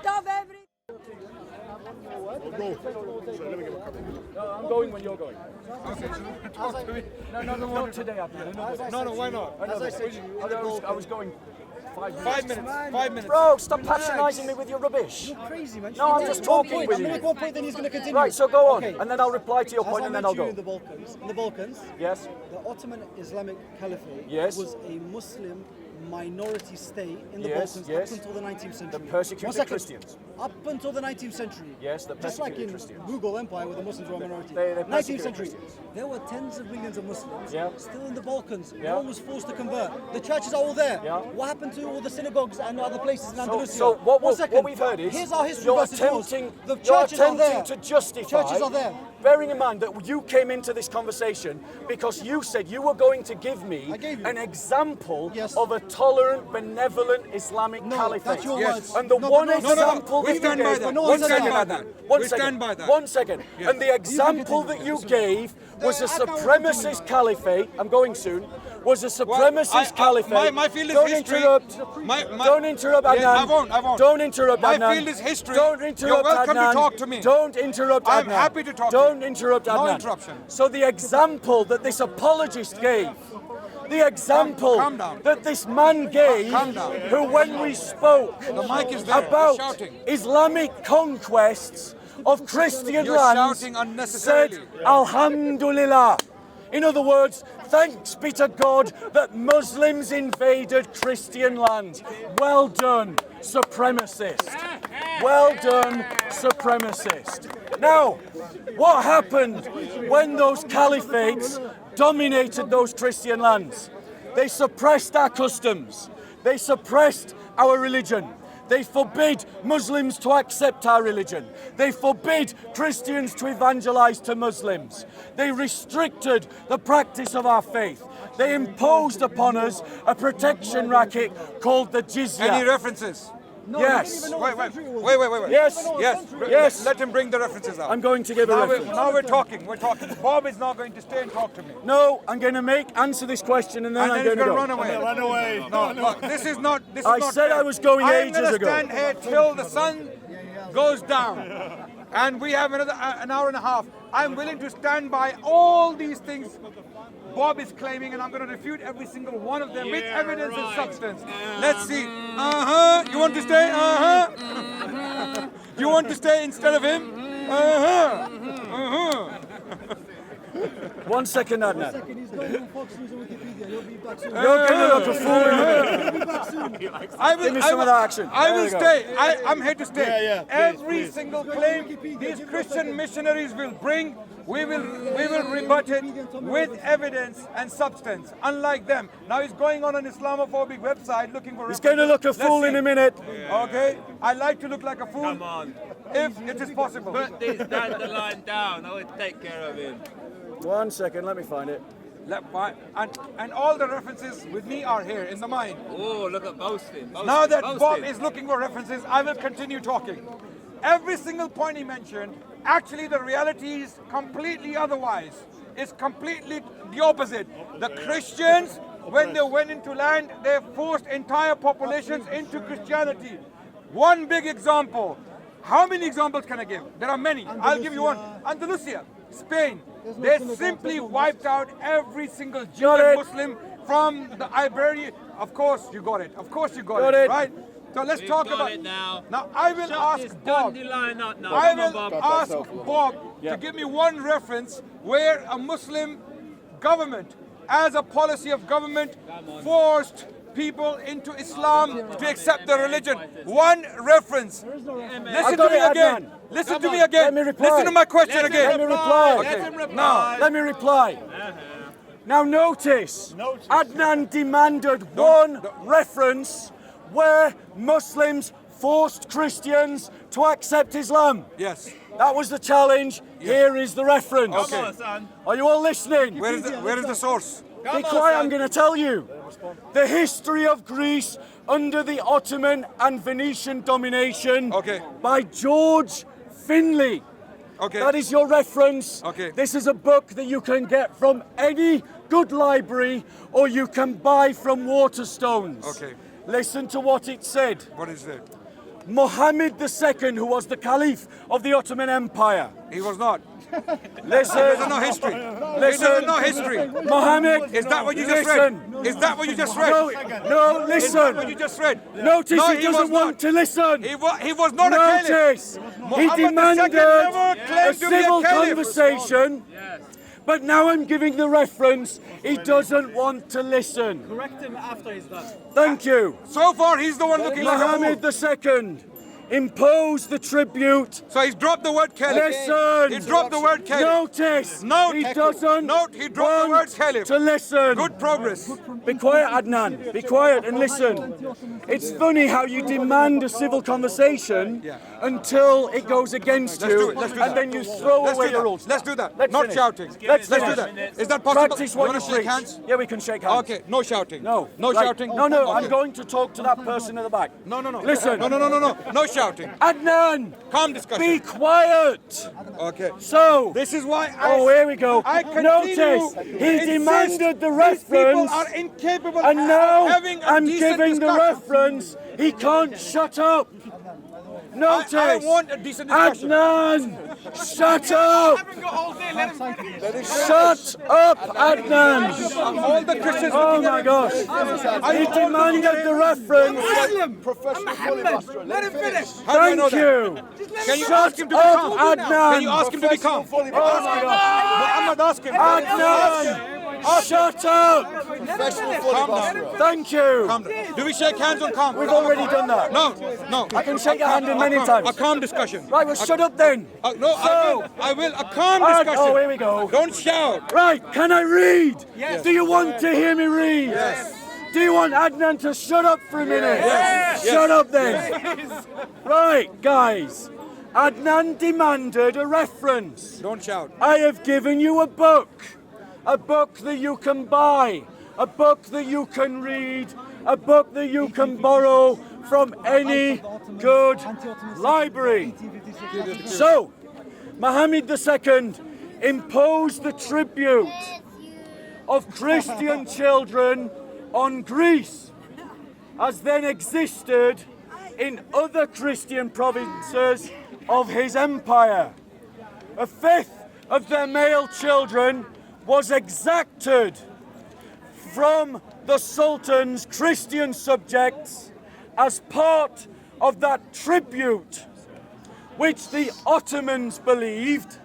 of everything. I'm going when you're going. Okay, so talk to me. No, not today, Adnan. No, why not? I was going 5 minutes. 5 minutes. 5 minutes. Bro, stop patronising me with your rubbish. You're crazy, man. No, I'm just talking with I'm you. going to make 1 point, then he's going to continue. Right, so go on, Okay. and then I'll reply to your point, As and I then I'll mentioned go. in the Balkans, Yes. the Ottoman Islamic Caliphate Yes. was a Muslim minority state in the Yes, Balkans yes. up until the 19th century. The persecuted 1 second. Christians. Up until the 19th century. Yes, the Just like persecuted in Christians. Mughal Empire where the Muslims were a minority. They 19th persecuted century. Christians. There were tens of millions of Muslims Yeah. still in the Balkans. Yeah. No one was forced to convert. The churches are all there. Yeah. What happened to all the synagogues and other places in Andalusia? So what 1 second. we've heard is here's our history you're versus yours. attempting, The you're churches are there. attempting to justify, Churches are there. bearing in mind that you came into this conversation because you said you were going to give me I gave you. an example Yes. of a tolerant, benevolent Islamic No, caliphate. that's your words. And the No, one but no, example we that you stand by gave, that. No one one said second, that. Adnan. We stand by that. 1 second. Yes. And the example that you gave was a supremacist caliphate. I'm going soon. Was a supremacist caliphate. My field is Don't history. interrupt. Don't interrupt, Adnan. Yeah, I won't. Don't interrupt, My Adnan. field is history. Don't You're interrupt, welcome Adnan. to talk to me. Don't interrupt, I'm Adnan. happy to talk to Don't you. interrupt, No Adnan. interruption. So the example that this apologist gave, the example Calm down. that this man gave, Calm down. who when we spoke The mic is there. about You're shouting. Islamic conquests of Christian You're lands, shouting unnecessarily. said, Alhamdulillah. In other words, thanks be to God that Muslims invaded Christian lands. Well done, supremacist. Well done, supremacist. Now, what happened when those caliphates dominated those Christian lands? They suppressed our customs. They suppressed our religion. They forbid Muslims to accept our religion. They forbid Christians to evangelize to Muslims. They restricted the practice of our faith. They imposed upon us a protection racket called the jizya. Any references? Yes. Wait. Yes. Yes. Let him bring the references out. I'm going to give a reference. Now we're talking. Bob is not going to stay and talk to me. No, I'm going to answer this question and then And I'm then he's going to going to go. run away. No, look, this is not. I said I was going ages I'm ago. going to stand here till the sun goes down, and we have another an hour and a half. I'm willing to stand by all these things Bob is claiming, and I'm going to refute every single one of them with evidence and substance. Let's see. You want to stay? You want to stay instead of him? 1 second, Adnan. He's going on Fox News and Wikipedia. He'll be back soon. You're going to look a fool in a minute. He'll be back soon. Give me some of that action. I There will we go. stay. I'm here to stay. Yeah, Every single claim these Christian missionaries will bring, we will rebut it with evidence and substance. Unlike them. Now he's going on an Islamophobic website looking for. He's going to look a Let's fool see. in a minute. Okay, I like to look like a fool. Come on. If it is possible. Put this dandelion down. I will take care of him. 1 second, let me find it. And all the references with me are here in the mind. Oh, look at boasting. Now that Bob is looking for references, I will continue talking. Every single point he mentioned, actually the reality is completely otherwise. It's completely the opposite. The Christians, when they went into land, they forced entire populations into Christianity. One big example. How many examples can I give? There are many. I'll give you one. Andalusia, Spain. They simply wiped out every single Jew Got and it. Muslim from the Iberian. Of course you got it. Of course you got Got it. it. Right? So let's talk got about it now. I will Shut this ask Bob. dandelion up now. I Come on, will Bob. ask Bob to give me one reference where a Muslim government, as a policy of government, forced people into Islam to accept their religion. One reference. Listen to me again. Listen to me again. Let me reply. Listen to my question Let him again. Let me reply. Let him reply. Now, Let me reply. Now notice, Adnan demanded one reference where Muslims forced Christians to accept Islam. yes. That was the challenge. Here is the reference. Okay. Come on, son. Are you all listening? Where is the source? Be quiet, I'm going to tell you. The history of Greece under the Ottoman and Venetian domination by George Finley. Okay. That is your reference. Okay. This is a book that you can get from any good library or you can buy from Waterstones. Okay. Listen to what it said. What is it? Muhammad II, who was the Caliph of the Ottoman Empire. He was not. Listen. He doesn't know history. He doesn't know history. Muhammad. Is that what you just listen. read? Is that what you just read? No, no, listen. Is that what you just read? Notice No, he doesn't want to listen. He was not a caliph. Notice he Muhammad II demanded never a claimed to be a civil caliph. conversation. But now I'm giving the reference. He doesn't want to listen. Correct him after he's done. Thank you. So far, he's the one looking like a fool. Muhammad II imposed the tribute. So he's dropped the word caliph. Listen. He dropped the word caliph. Notice. Note. He doesn't Note, he dropped the word want caliph. to listen. Good progress. Be quiet, Adnan. Be quiet and listen. It's funny how you demand a civil conversation until it goes against Let's do you, it. Let's do and that. then you throw Let's away do the that. rules. Let's do that. Let's Not finish. shouting. Let's do finish. that. Is that possible? Practice what you wanna shake preach. hands? Yeah, we can shake hands. Okay, no shouting. No. No Right. shouting? No, no, Okay. I'm going to talk to that person in the back. No. Listen. No. No shouting. Adnan, Calm discussion. be quiet. Okay. So, This is why oh, here we go. I continue Notice, to he insist demanded the these people reference, are incapable and of now having a I'm decent giving the discussion. reference. He can't shut up. Notice, I want a decent discussion. Adnan, shut up. Shut up, Adnan. All the Christians Oh looking my at gosh. He demanded the reference. Professional filibuster. Let him finish. How do I Thank know that? you. Can you Shut ask him to be up, calm? Adnan. Can you ask him to be calm? Oh my gosh. I'm not asking. Adnan, shut up. Professional filibuster. Thank you. Calm down. Do we shake hands on calm? We've already done that. No. I can shake your hand in many A times. calm discussion. Right, well, shut up then. No, So- I will. A calm Oh, discussion. here we go. Don't shout. Right, can I read? Yes. Do you want to hear me read? Yes. Do you want Adnan to shut up for a minute? Yes. Shut up then. Right, guys. Adnan demanded a reference. Don't shout. I have given you a book that you can buy, a book that you can read, a book that you can borrow from any good library. So, Muhammad II imposed the tribute of Christian children on Greece, as then existed in other Christian provinces of his empire. A fifth of their male children was exacted from the Sultan's Christian subjects as part of that tribute which the Ottomans believed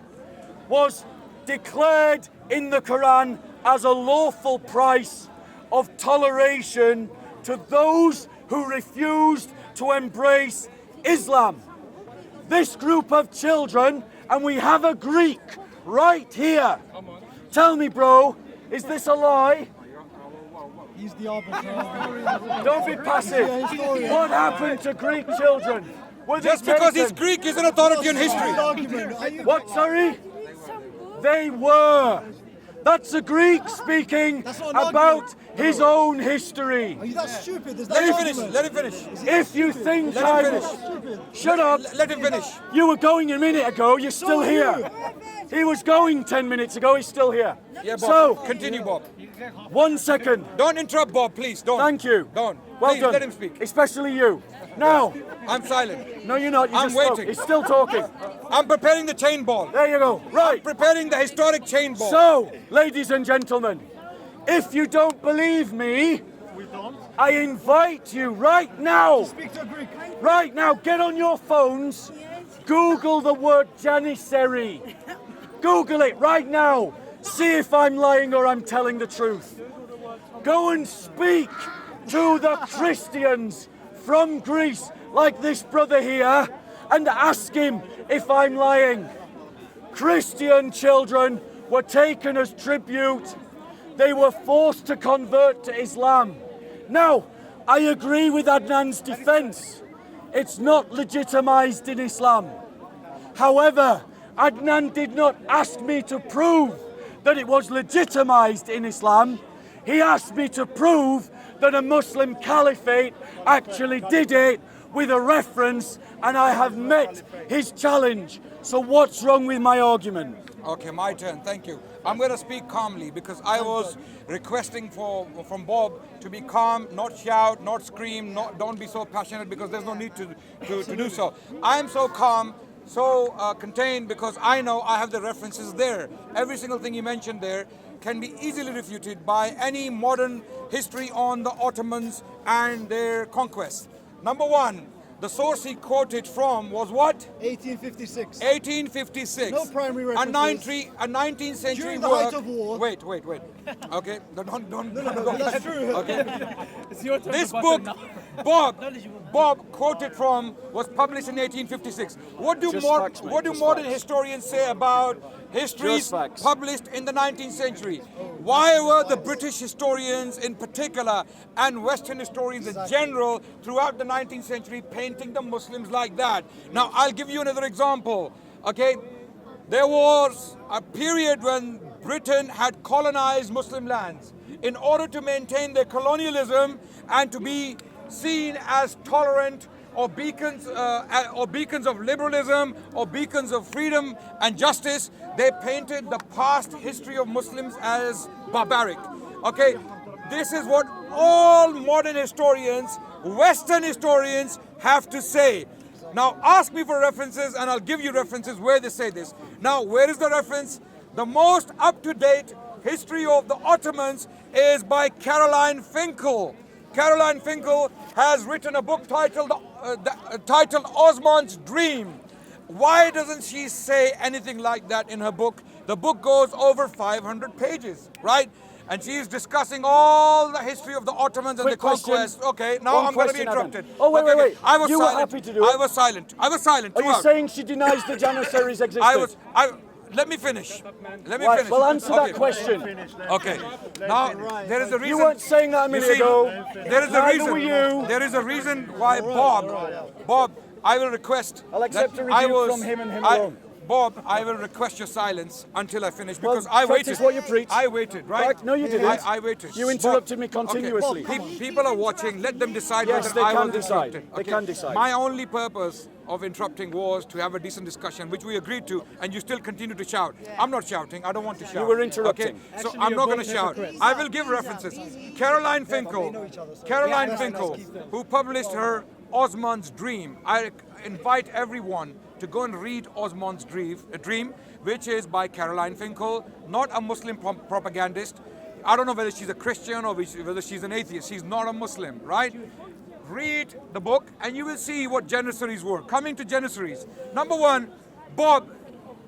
was declared in the Quran as a lawful price of toleration to those who refused to embrace Islam. This group of children, and we have a Greek right here. Tell me, bro, is this a lie? He's the arbiter. Don't be passive. What happened to Greek children? Were they Just because he's taken? Greek is an authority on history. What, sorry? They were. That's a Greek speaking That's not an about his own history. Are you that stupid? There's Let no him finish. argument. Let him finish. If you think Let I him was... Shut up. Let him finish. You were going a minute ago, you're still are here. He was going 10 minutes ago, he's still here. Yeah, Bob. So, Continue, Bob. 1 second. Don't interrupt, Bob, please. Don't. Thank you. Don't. Well Please, done. let him speak. Especially you. Now, I'm silent. no you're not, you I'm just spoke. waiting. He's still talking. I'm preparing the chain ball. There you go. Right. Preparing the historic chain ball. So, ladies and gentlemen, if you don't believe me, I invite you right now, right now, get on your phones, Google the word Janissary. Google it right now. See if I'm lying or I'm telling the truth. Go and speak to the Christians from Greece, like this brother here, and ask him if I'm lying. Christian children were taken as tribute. They were forced to convert to Islam. Now, I agree with Adnan's defense. It's not legitimized in Islam. However, Adnan did not ask me to prove that it was legitimized in Islam. He asked me to prove that a Muslim caliphate actually did it with a reference, and I have met his challenge. So what's wrong with my argument? Okay, my turn. Thank you. I'm going to speak calmly because I was requesting from Bob to be calm, not shout, not scream, don't be so passionate because there's no need to do so. I'm so calm, so contained because I know I have the references there. Every single thing he mentioned there can be easily refuted by any modern history on the Ottomans and their conquests. Number one, the source he quoted from was what? 1856. 1856. No primary references. A 19th century During the work. height of war. Wait. Okay, don't. No, that's true. Okay. It's your turn This to book, button now. Bob quoted from was published in 1856. What do Just facts, mate, just modern facts. historians say about histories Just facts. published in the 19th century? Why were the British historians in particular and Western historians in general throughout the 19th century painting the Muslims like that? Now, I'll give you another example. Okay, there was a period when Britain had colonized Muslim lands in order to maintain their colonialism and to be seen as tolerant or beacons of liberalism or beacons of freedom and justice. They painted the past history of Muslims as barbaric. Okay, this is what all modern historians, Western historians, have to say. Now ask me for references and I'll give you references where they say this. Now, where is the reference? The most up-to-date history of the Ottomans is by Caroline Finkel. Caroline Finkel has written a book titled Osman's Dream. Why doesn't she say anything like that in her book? The book goes over 500 pages, right? And she is discussing all the history of the Ottomans and the conquest. Okay, now I'm going to be interrupted. Oh, wait, Okay, wait. I was You were silent. happy to do it. I was silent. Are you saying she denies the Janissaries existed? Let me finish. Let me Right, finish. well, answer Okay. that question. Okay. Now, there is a reason. You weren't saying that a minute ago. There is a Neither reason. were you. There is a reason why Bob, I will request. I'll accept that a review from him and him alone. Bob, I will request your silence until I finish Well, because I practice waited. what you preach. I waited, right? Right, no, you didn't. I waited. You interrupted me Bob, continuously. Okay. People are watching. Let them decide Yes, whether they I can was decide. interrupted. They can decide. My only purpose of interrupting was to have a decent discussion, which we agreed to, and you still continue to shout. I'm not shouting. I don't want to shout. were interrupting. Okay? So I'm not going to shout. I will give references. Caroline Finkel, who published her Osman's Dream. I invite everyone to go and read Osman's Dream, which is by Caroline Finkel, not a Muslim propagandist. I don't know whether she's a Christian or whether she's an atheist. She's not a Muslim, right? Read the book and you will see what Janissaries were. Coming to Janissaries. Number one, Bob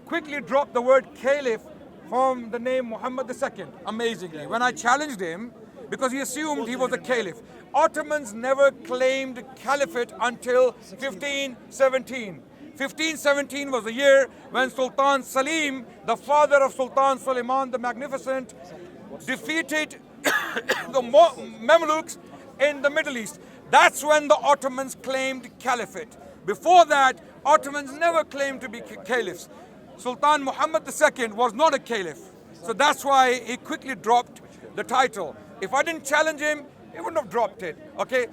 quickly dropped the word caliph from the name Muhammad II, amazingly. When I challenged him, because he assumed he was a caliph. Ottomans never claimed caliphate until 1517. 1517 was the year when Sultan Salim, the father of Sultan Suleiman the Magnificent, defeated the Mamluks in the Middle East. That's when the Ottomans claimed caliphate. Before that, Ottomans never claimed to be caliphs. Sultan Muhammad II was not a caliph. So that's why he quickly dropped the title. If I didn't challenge him, he wouldn't have dropped it, okay?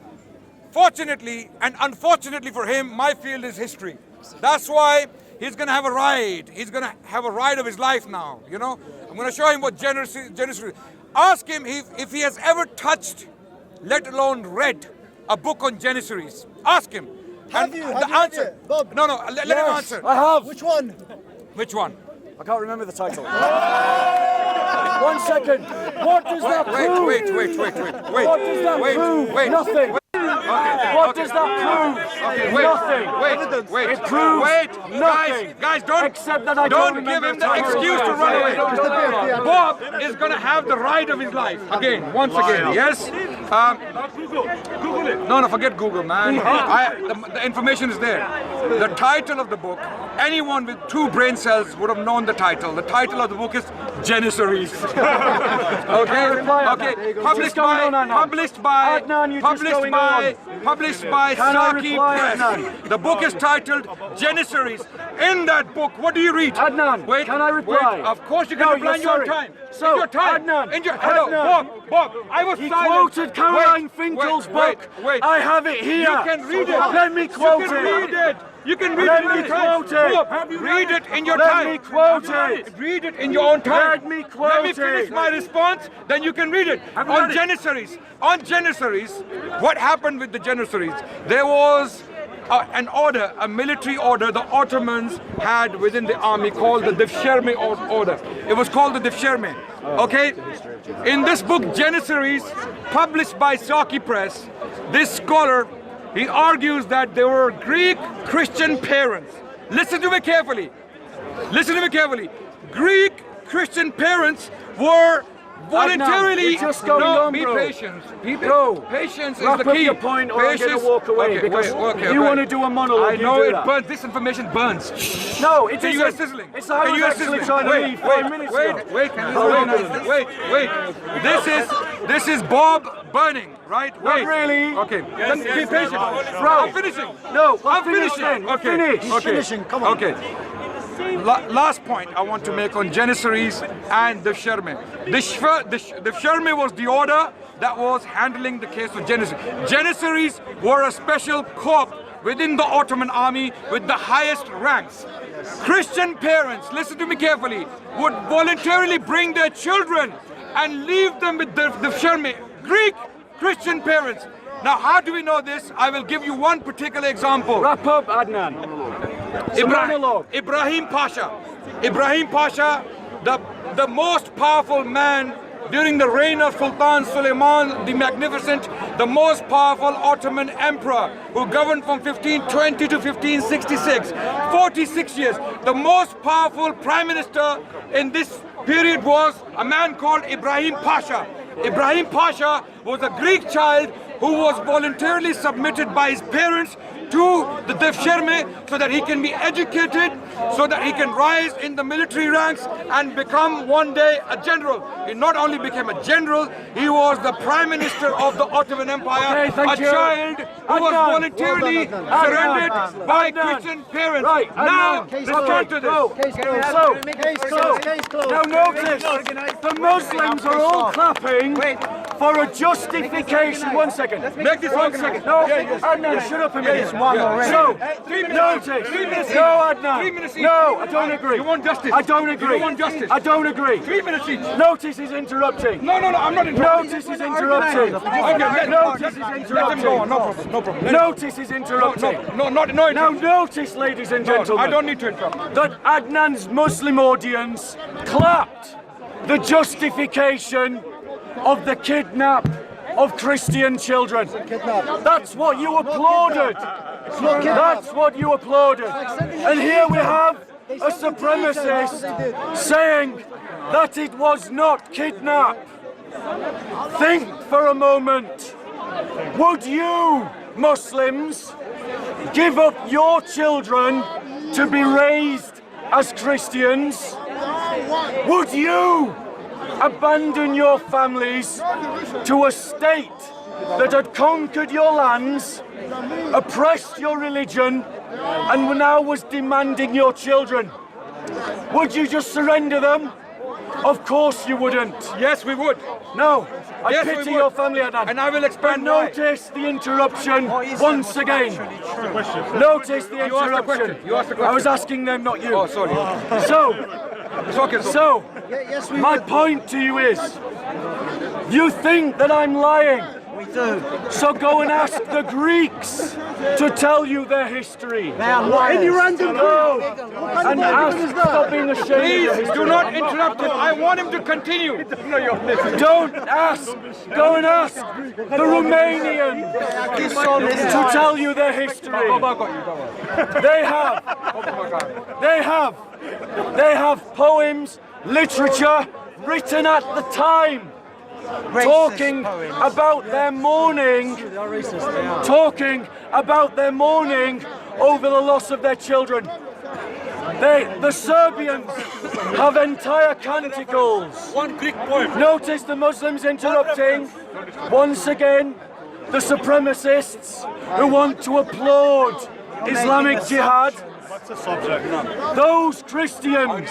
Fortunately and unfortunately for him, my field is history. That's why he's going to have a ride. He's going to have a ride of his life now, you know? I'm going to show him what Janissaries. Ask him if he has ever touched, let alone read, a book on Janissaries. Ask him. Have you read it, Bob? No, let him answer. I have. Which one? Which one? I can't remember the title. 1 second. What does that prove? Wait. What does that prove? Nothing. What does that prove? Nothing. Wait. It proves nothing. Guys, don't. Except that I don't don't give remember him the the title. excuse to run away. Bob is going to have the ride of his life again, once again. Yes. Google it. No, forget Google, man. The information is there. The title of the book. Anyone with 2 brain cells would have known the title. The title of the book is Janissaries. Okay. Published by Saki Press. The book is titled Janissaries. In that book, what do you read? Adnan, can I reply? Of course you can reply in your time. So, in your time. Adnan, Hello, Bob, I was he silent. quoted Caroline Finkel's book. Wait. I have it here. You can read it. Let me quote You can read it. You can read Let it in me your time. quote it. Look, read it in your Let time. me quote it. Read it in your own time. Let me quote Let me finish it. my response, then you can read it. On Janissaries. On Janissaries, what happened with the Janissaries? There was an order, a military order the Ottomans had within the army called the Devshirme order. It was called the Devshirme. Okay? In this book, Janissaries, published by Saki Press, this scholar, he argues that there were Greek Christian parents. Listen to me carefully. Listen to me carefully. Greek Christian parents were voluntarily. Adnan, just going on, be bro. patient. Bro, Patience is wrap the up key. your point or I'm going to walk away because you want to do a monologue. I know you do it that. burns. This information burns. No, it So you are isn't. sizzling. It's I was actually trying to leave 5 minutes ago. Wait. This is Bob burning, right? Wait. Not really. Okay. Then be patient. Bro. I'm finishing. No, I'm finish finishing. then. Okay. Finish. Okay. Finishing, come on. Okay. Last point I want to make on Janissaries and the Devshirme. The Devshirme was the order that was handling the case of Janissaries. Janissaries were a special corps within the Ottoman army with the highest ranks. Christian parents, listen to me carefully, would voluntarily bring their children and leave them with the Devshirme. Greek Christian parents. Now, how do we know this? I will give you one particular example. Wrap up, Adnan. Ibrahim Pasha. Ibrahim Pasha, the most powerful man during the reign of Sultan Suleiman the Magnificent, the most powerful Ottoman emperor who governed from 1520 to 1566, 46 years. The most powerful prime minister in this period was a man called Ibrahim Pasha. Ibrahim Pasha was a Greek child who was voluntarily submitted by his parents to the Devshirme so that he can be educated, so that he can rise in the military ranks and become one day a general. He not only became a general, he was the prime minister of the Ottoman Empire, a child who was voluntarily surrendered by Christian parents. Right, now, Adnan, return to this. Now notice, the Muslims are all clapping for a justification. 1 second. Make this 1 second. No, Adnan, shut up a minute. So, notice. 3 minutes. No, Adnan. 3 minutes each. No, I don't agree. You want justice? I don't agree. You want justice? I don't agree. 3 minutes each. Notice is interrupting. No, I'm not interrupting. Notice is interrupting. Okay, Notice is let him go on. interrupting. No problem. Notice is interrupting. No. Now notice, ladies and gentlemen, I don't need to interrupt. that Adnan's Muslim audience clapped the justification of the kidnap of Christian children. That's what you applauded. That's what you applauded. And here we have a supremacist saying that it was not kidnap. Think for a moment. Would you, Muslims, give up your children to be raised as Christians? Would you abandon your families to a state that had conquered your lands, oppressed your religion, and now was demanding your children? Would you just surrender them? Of course you wouldn't. Yes, we would. No, I Yes, we pity would. your family, Adnan. And I will explain But why. notice the interruption once again. Notice the You asked the interruption. question. You asked the question. I was asking them, not you. Oh, sorry. So, It's okay. so, my point to you is, you think that I'm lying. We do. So go and ask the Greeks to tell you their history. They are liars. Any random go and ask, stop being ashamed. Please do not interrupt him. I want him to continue. Don't ask. Go and ask the Romanians to tell you their history. They have poems, literature written at the time, talking about their mourning, over the loss of their children. The Serbians have entire canticles. One Greek poem. Notice the Muslims interrupting. Once again, the supremacists who want to applaud Islamic jihad. Those Christians,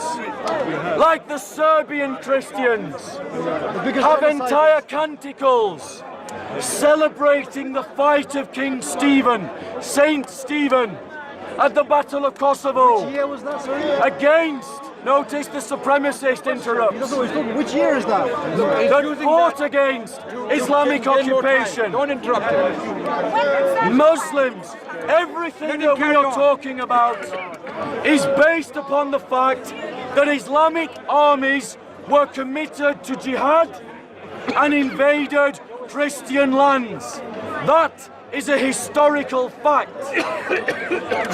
like the Serbian Christians, have entire canticles celebrating the fight of King Stephen, Saint Stephen, at the Battle of Kosovo. Which year was that, sorry? Against, notice the supremacist interrupts, That's what he's talking. Which year is that? that fought against Islamic occupation. Don't interrupt him. Muslims, everything that we are talking about is based upon the fact that Islamic armies were committed to jihad and invaded Christian lands. That is a historical fact.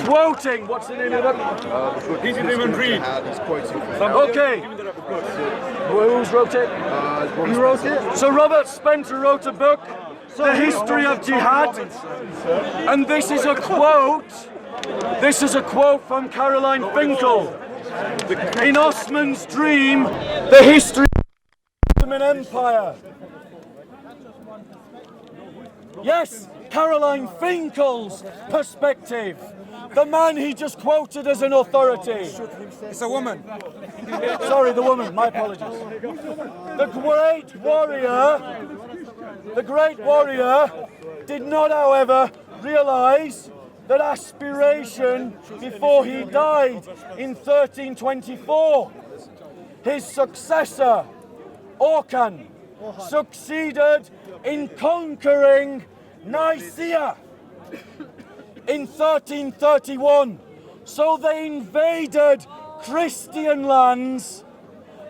Quoting, what's the name of that? He didn't even read. He's quoting. Okay. Who's wrote it? You wrote it? So Robert Spencer wrote a book, The History of Jihad, and this is a quote. This is a quote from Caroline Finkel. In Osman's Dream, the history of the Ottoman Empire. Yes, Caroline Finkel's perspective. The man he just quoted as an authority. It's a woman. Sorry, the woman, my apologies. The great warrior did not, however, realise that aspiration before he died in 1324. His successor, Orkan, succeeded in conquering Nicaea in 1331. So they invaded Christian lands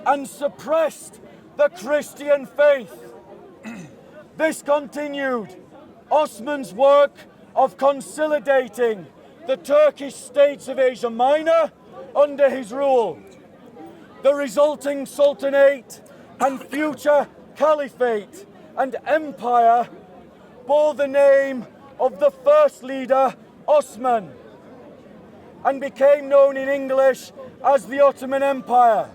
and suppressed the Christian faith. This continued Osman's work of consolidating the Turkish states of Asia Minor under his rule. The resulting sultanate and future caliphate and empire bore the name of the first leader, Osman, and became known in English as the Ottoman Empire.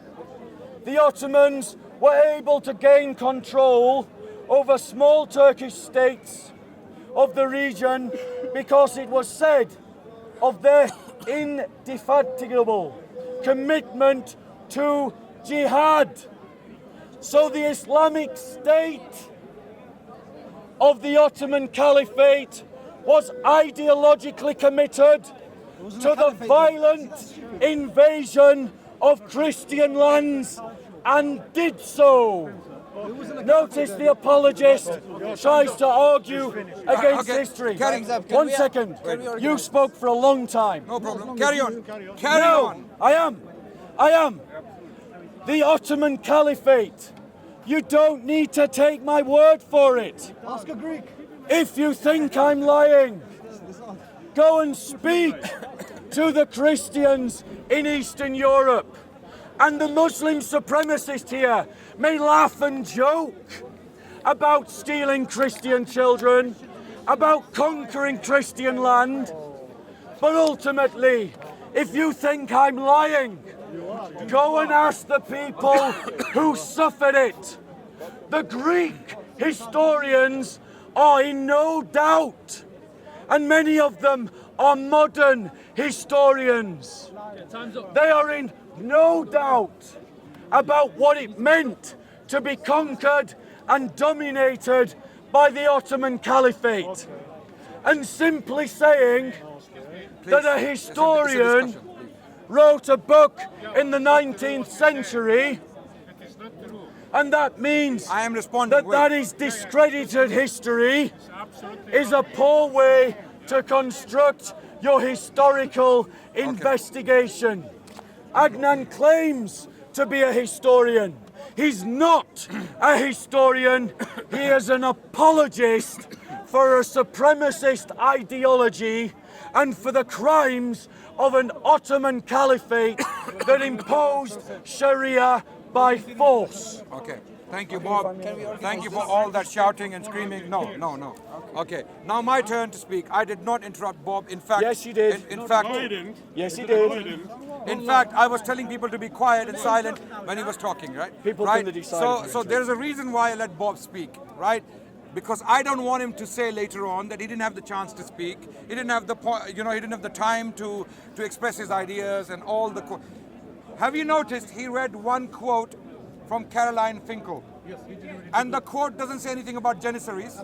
The Ottomans were able to gain control over small Turkish states of the region because it was said of their indefatigable commitment to jihad. So the Islamic State of the Ottoman Caliphate was ideologically committed to the violent invasion of Christian lands and did so. Notice the apologist tries to argue against history. One second. You spoke for a long time. No problem. Carry on. No, I am. The Ottoman Caliphate. You don't need to take my word for it. Ask a Greek. If you think I'm lying, go and speak to the Christians in Eastern Europe. And the Muslim supremacist here may laugh and joke about stealing Christian children, about conquering Christian land. But ultimately, if you think I'm lying, go and ask the people who suffered it. The Greek historians are in no doubt, and many of them are modern historians. They are in no doubt about what it meant to be conquered and dominated by the Ottoman Caliphate. And simply saying that a historian wrote a book in the 19th century, and that means that is discredited history, is a poor way to construct your historical investigation. Adnan claims to be a historian. He's not a historian. He is an apologist for a supremacist ideology and for the crimes of an Ottoman caliphate that imposed Sharia by force. Okay. Thank you, Bob. Thank you for all that shouting and screaming. No. Okay. Now my turn to speak. I did not interrupt Bob. In fact, yes, you did. In fact, yes, he did. In fact, I was telling people to be quiet and silent when he was talking, right? People right? can decide. So there's a reason why I let Bob speak, right? Because I don't want him to say later on that he didn't have the chance to speak. He didn't have the he didn't have the time to express his ideas and all the. Have you noticed he read one quote from Caroline Finkel? And the quote doesn't say anything about Janissaries.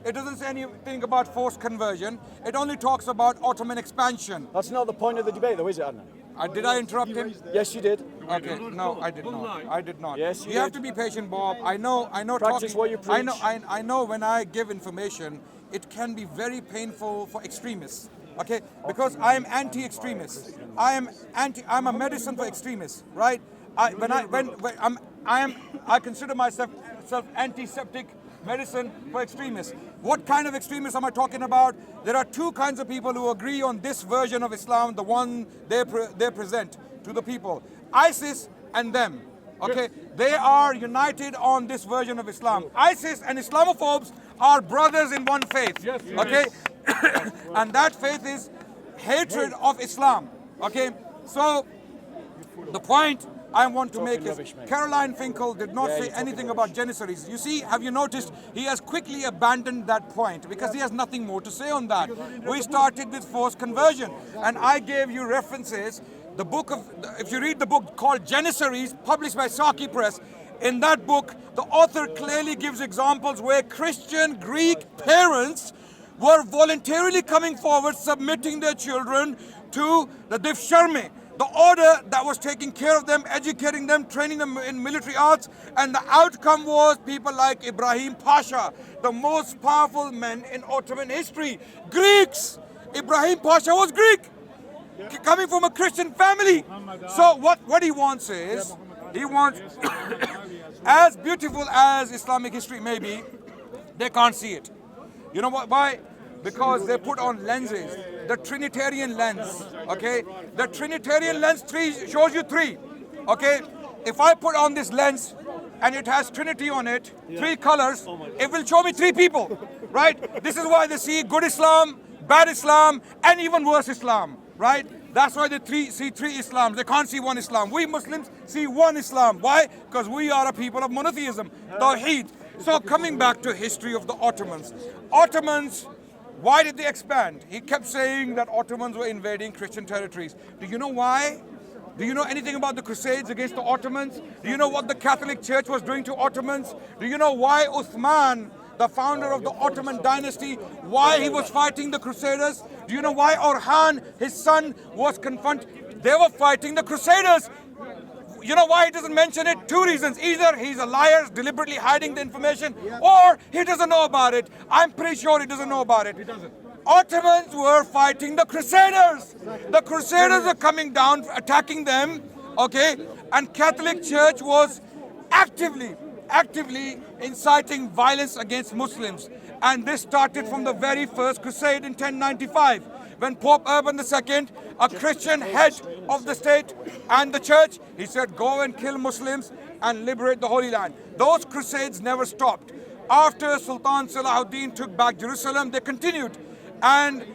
It doesn't say anything about forced conversion. It only talks about Ottoman expansion. That's not the point of the debate, though, is it, Adnan? Did I interrupt him? Yes, you did. Okay, no, I did not. I did not. Yes, you have did. to be patient, Bob. I know. Practice what you preach. I know. When I give information, it can be very painful for extremists. Okay, because I am anti-extremist. I'm a medicine for extremists, right? I consider myself antiseptic medicine for extremists. What kind of extremists am I talking about? There are two kinds of people who agree on this version of Islam, the one they present to the people. ISIS and them. Okay, they are united on this version of Islam. ISIS and Islamophobes are brothers in one faith. Okay, and that faith is hatred of Islam. Okay, so the point I want to make is Caroline Finkel did not say anything about Janissaries. You see, have you noticed he has quickly abandoned that point because he has nothing more to say on that. We started with forced conversion, and I gave you references. The book of, if you read the book called Janissaries, published by Saki Press, in that book, the author clearly gives examples where Christian Greek parents were voluntarily coming forward, submitting their children to the Difsharme, the order that was taking care of them, educating them, training them in military arts, and the outcome was people like Ibrahim Pasha, the most powerful men in Ottoman history. Greeks! Ibrahim Pasha was Greek, coming from a Christian family. So what he wants is, he wants, as beautiful as Islamic history may be, they can't see it. You know what? Why? Because they put on lenses. The Trinitarian lens, okay? The Trinitarian lens shows you three, okay? If I put on this lens and it has Trinity on it, three colors, it will show me three people, right? This is why they see good Islam, bad Islam, and even worse Islam, right? That's why they see three Islams. They can't see one Islam. We Muslims see one Islam. Why? Because we are a people of monotheism, Tawheed. So coming back to history of the Ottomans. Ottomans, why did they expand? He kept saying that Ottomans were invading Christian territories. Do you know why? Do you know anything about the Crusades against the Ottomans? Do you know what the Catholic Church was doing to Ottomans? Do you know why Uthman, the founder of the Ottoman dynasty, why he was fighting the Crusaders? Do you know why Orhan, his son, was confronted? They were fighting the Crusaders. You know why he doesn't mention it? Two reasons. Either he's a liar, deliberately hiding the information, or he doesn't know about it. I'm pretty sure he doesn't know about it. He doesn't. Ottomans were fighting the Crusaders. The Crusaders are coming down, attacking them, okay? And Catholic Church was actively inciting violence against Muslims. And this started from the very first crusade in 1095. When Pope Urban II, a Christian head of the state and the church, he said, go and kill Muslims and liberate the Holy Land. Those crusades never stopped. After Sultan Salahuddin took back Jerusalem, they continued. And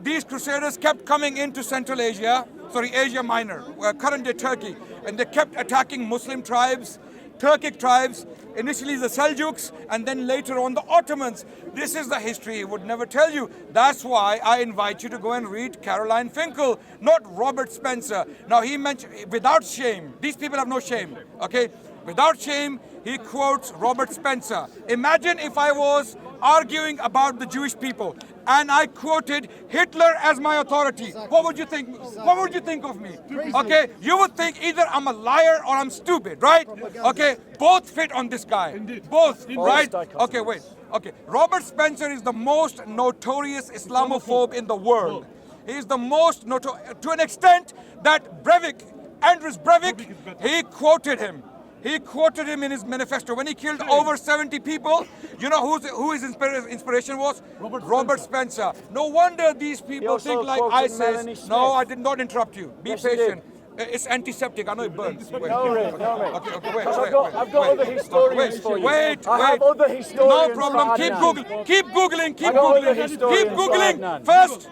these crusaders kept coming into Central Asia, Asia Minor, current day Turkey. And they kept attacking Muslim tribes, Turkic tribes, initially the Seljuks, and then later on the Ottomans. This is the history he would never tell you. That's why I invite you to go and read Caroline Finkel, not Robert Spencer. Now he mentioned, without shame, these people have no shame, okay? Without shame, he quotes Robert Spencer. Imagine if I was arguing about the Jewish people and I quoted Hitler as my authority. What would you think? What would you think of me? Okay, you would think either I'm a liar or I'm stupid, right? Okay, both fit on this guy. Both, right? Okay, wait. Okay, Robert Spencer is the most notorious Islamophobe in the world. He is the most notorious, to an extent that Breivik, Andres Breivik, he quoted him. He quoted him in his manifesto. When he killed over 70 people, you know who his inspiration was? Robert Spencer. No wonder these people think like ISIS. No, I did not interrupt you. Be patient. It's antiseptic. I know it burns. Wait. No, Ray. Okay, wait. I've got other historians for you. Wait. I have other historians. No problem. Keep Googling. Keep Googling. First,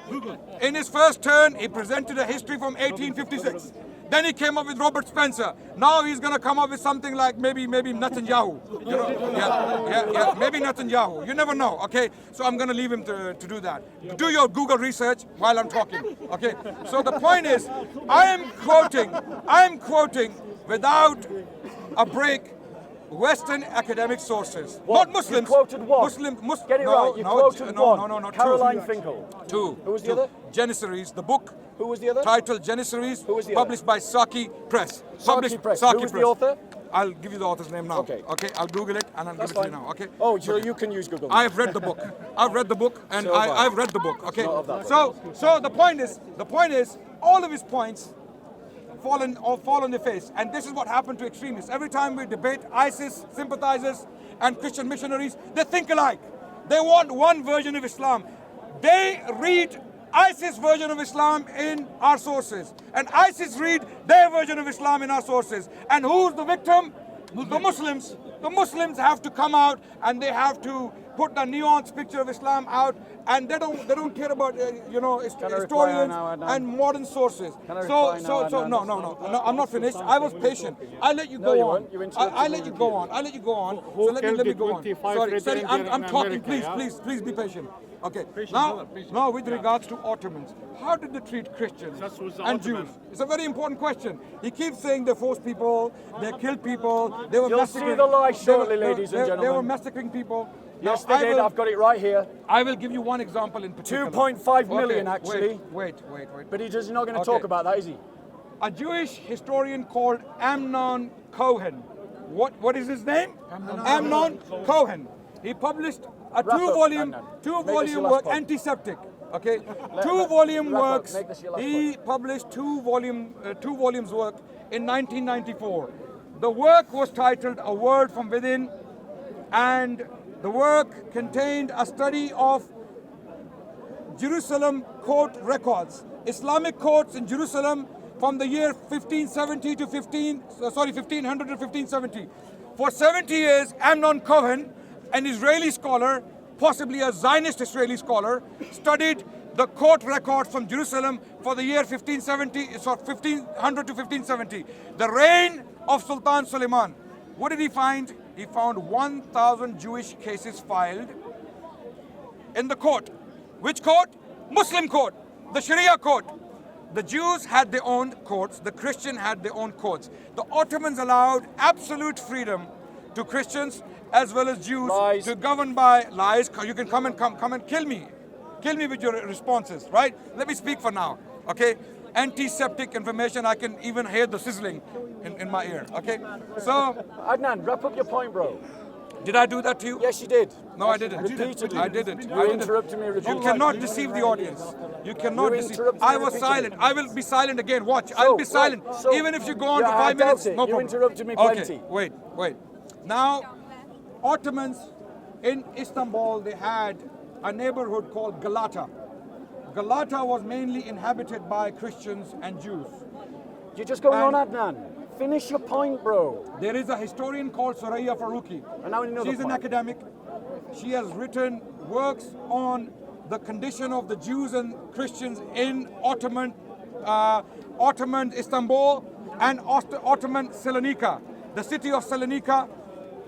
in his first turn, he presented a history from 1856. Then he came up with Robert Spencer. Now he's going to come up with something like maybe Netanyahu. You know? Maybe Netanyahu. You never know, okay? So I'm going to leave him to do that. Do your Google research while I'm talking, okay? So the point is, I am quoting without a break Western academic sources. What? Not Muslims. You quoted one. Get it right. You quoted one. No. Caroline Two. Finkel. Two. Who was the Two. other? Janissaries, the book. Who was the other? Titled Janissaries. Who was the other? Published by Saki Press. Saki Press. Saki Who was Press. the author? I'll give you the author's name now. Okay. Okay, I'll Google it and I'll That's give it to fine. you now. Okay. Oh, so Okay. you can use Google. I've read the book. I've read the book, and So have I. I've read the book. Okay. Not of that book. So the point is, all of his points fall on their face, and this is what happened to extremists. Every time we debate ISIS sympathizers and Christian missionaries, they think alike. They want one version of Islam. They read ISIS version of Islam in our sources, and ISIS read their version of Islam in our sources. And who's the victim? The Muslims. The Muslims have to come out and they have to put the nuanced picture of Islam out, and they don't care about historians and modern sources. No, I'm not finished. I was patient. I'll let you go on. I'll let you go on. So let me go on. Sorry, I'm talking. Please be patient. Okay. Now with regards to Ottomans, how did they treat Christians and Jews? It's a very important question. He keeps saying they forced people, they killed people, they were You'll massacring. see the lie shortly, ladies and They were gentlemen. massacring people. Yes, Now, they did. I've got it right here. I will give you one example in particular. 2.5 million, actually. Wait. But he's not going to talk about that, is he? A Jewish historian called Amnon Cohen. What is his name? Amnon Cohen. He published a Wrap up, two-volume Adnan. Make this your last work, point. Antiseptic. Okay, two-volume wrap up. works. Make this your last He published two volumes work in 1994. The work was titled "A Word from Within," and the work contained a study of Jerusalem court records, Islamic courts in Jerusalem from the year 1500 to 1570. For 70 years, Amnon Cohen, an Israeli scholar, possibly a Zionist Israeli scholar, studied the court records from Jerusalem for the year 1500 to 1570. The reign of Sultan Suleiman. What did he find? He found 1,000 Jewish cases filed in the court. Which court? Muslim court, the Sharia court. The Jews had their own courts, the Christian had their own courts. The Ottomans allowed absolute freedom to Christians as well as Jews to govern by lies. You can come and kill me. Kill me with your responses, right? Let me speak for now, okay? Antiseptic information, I can even hear the sizzling in my ear, okay? So, Adnan, wrap up your point, bro. did I do that to you? Yes, you did. No, I didn't. Repeatedly. I didn't. You interrupted me You repeatedly. cannot deceive the audience. You cannot You deceive. interrupted I me was repeatedly. silent. I will be silent again. Watch. I'll be silent. Even if you go on for 5 I minutes, doubt it. no You problem. interrupted me Okay, plenty. wait. Now, Ottomans in Istanbul, they had a neighborhood called Galata. Galata was mainly inhabited by Christians and Jews. You're just going on, Adnan. Finish your point, bro. There is a historian called Soraya Faruqi. And now another She's an point. academic. She has written works on the condition of the Jews and Christians in Ottoman Istanbul and Ottoman Salonika, the city of Salonika.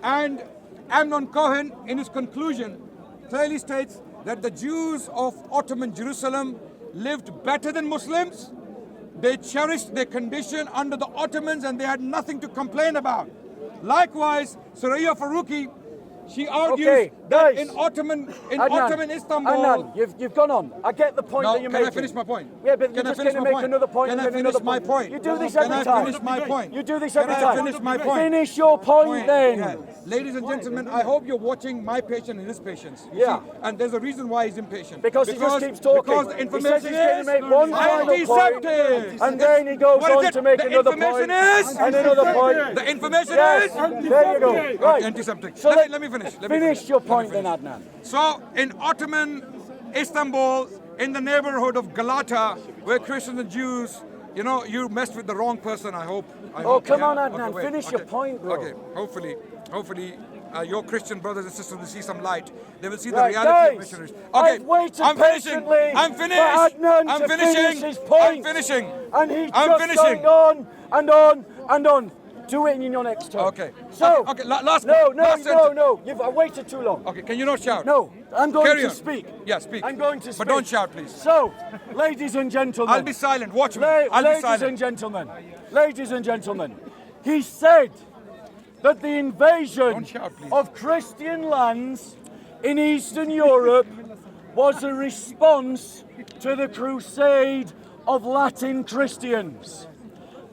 And Amnon Cohen, in his conclusion, clearly states that the Jews of Ottoman Jerusalem lived better than Muslims. They cherished their condition under the Ottomans and they had nothing to complain about. Likewise, Soraya Faruqi, she argues that guys. in Ottoman Adnan, Istanbul. Adnan, you've gone on. I get the point that you're Can making. I finish my point? Yeah, but Can you're I just finish going to my make point? another point. Can and I then finish another my point? You do this Can every I time. finish my point? You do this every Can time. I finish my point? Finish your point then. Yeah. Ladies and gentlemen, I hope you're watching my patience and his patience. You Yeah. see? And there's a reason why he's impatient. Because he just keeps talking. Because the He says information he's going to make one final point, antiseptic. and then he goes What is on it? to make The another information point, is? and another point. The information Yes, is? there you go. Right. Antiseptic. So Let me finish. Finish your point then, Adnan. So in Ottoman Istanbul, in the neighborhood of Galata, where Christians and Jews, you messed with the wrong person, I hope. Come on, Adnan, finish your point, bro. Okay, hopefully your Christian brothers and sisters will see some light. They will see the Right, reality of guys, missionaries. Okay, I've waited I'm finishing. patiently I'm for finished. Adnan I'm to finishing. finish his point. I'm finishing. And he's I'm just finishing. going on and on and on. Do it in your next turn. Okay. So, Okay, last no, sentence. I've waited too long. Okay, can you not shout? No, I'm going Carry to on. speak. Yeah, speak. I'm going to speak. But don't shout, please. So, ladies and gentlemen. I'll be silent. Watch me. I'll be Ladies silent. and gentlemen. Ladies and gentlemen. He said that the invasion Don't shout, please. of Christian lands in Eastern Europe was a response to the crusade of Latin Christians.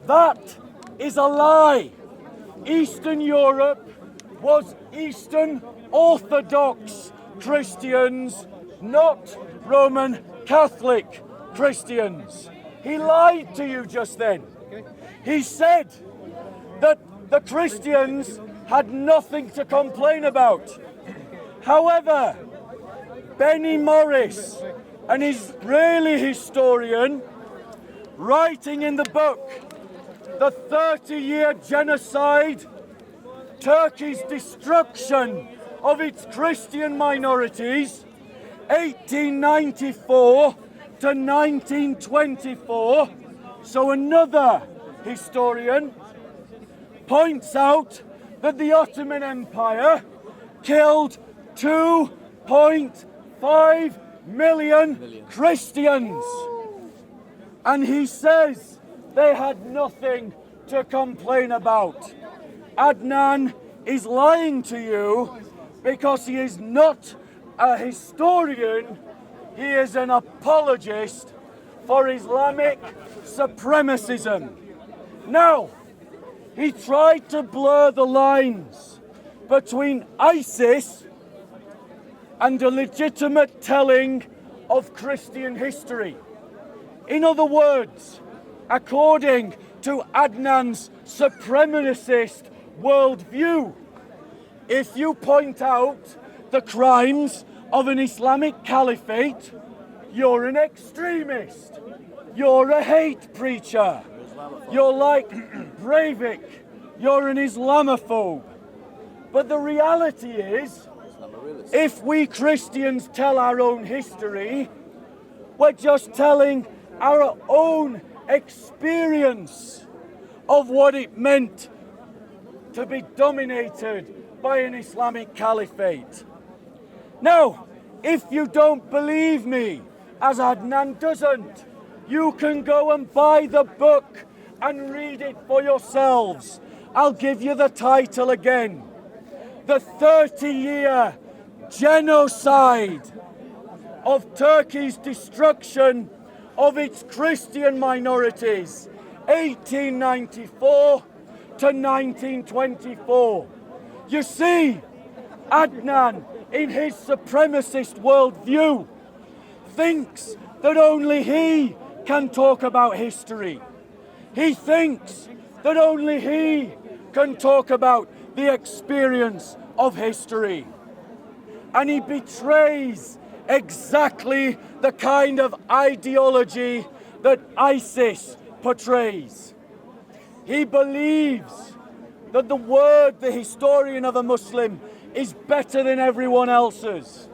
That is a lie. Eastern Europe was Eastern Orthodox Christians, not Roman Catholic Christians. He lied to you just then. He said that the Christians had nothing to complain about. However, Benny Morris, an Israeli historian, writing in the book The 30-Year Genocide, Turkey's destruction of its Christian minorities, 1894 to 1924, so another historian points out that the Ottoman Empire killed 2.5 million Christians. And he says they had nothing to complain about. Adnan is lying to you because he is not a historian, he is an apologist for Islamic supremacism. Now, he tried to blur the lines between ISIS and a legitimate telling of Christian history. In other words, according to Adnan's supremacist worldview, if you point out the crimes of an Islamic caliphate, you're an extremist. You're a hate preacher. You're like Breivik. You're an Islamophobe. But the reality is, if we Christians tell our own history, we're just telling our own experience of what it meant to be dominated by an Islamic caliphate. Now, if you don't believe me, as Adnan doesn't, you can go and buy the book and read it for yourselves. I'll give you the title again. The 30-Year Genocide of Turkey's destruction of its Christian minorities, 1894 to 1924. You see, Adnan, in his supremacist worldview, thinks that only he can talk about history. He thinks that only he can talk about the experience of history. And he betrays exactly the kind of ideology that ISIS portrays. He believes that the word, the historian of a Muslim, is better than everyone else's.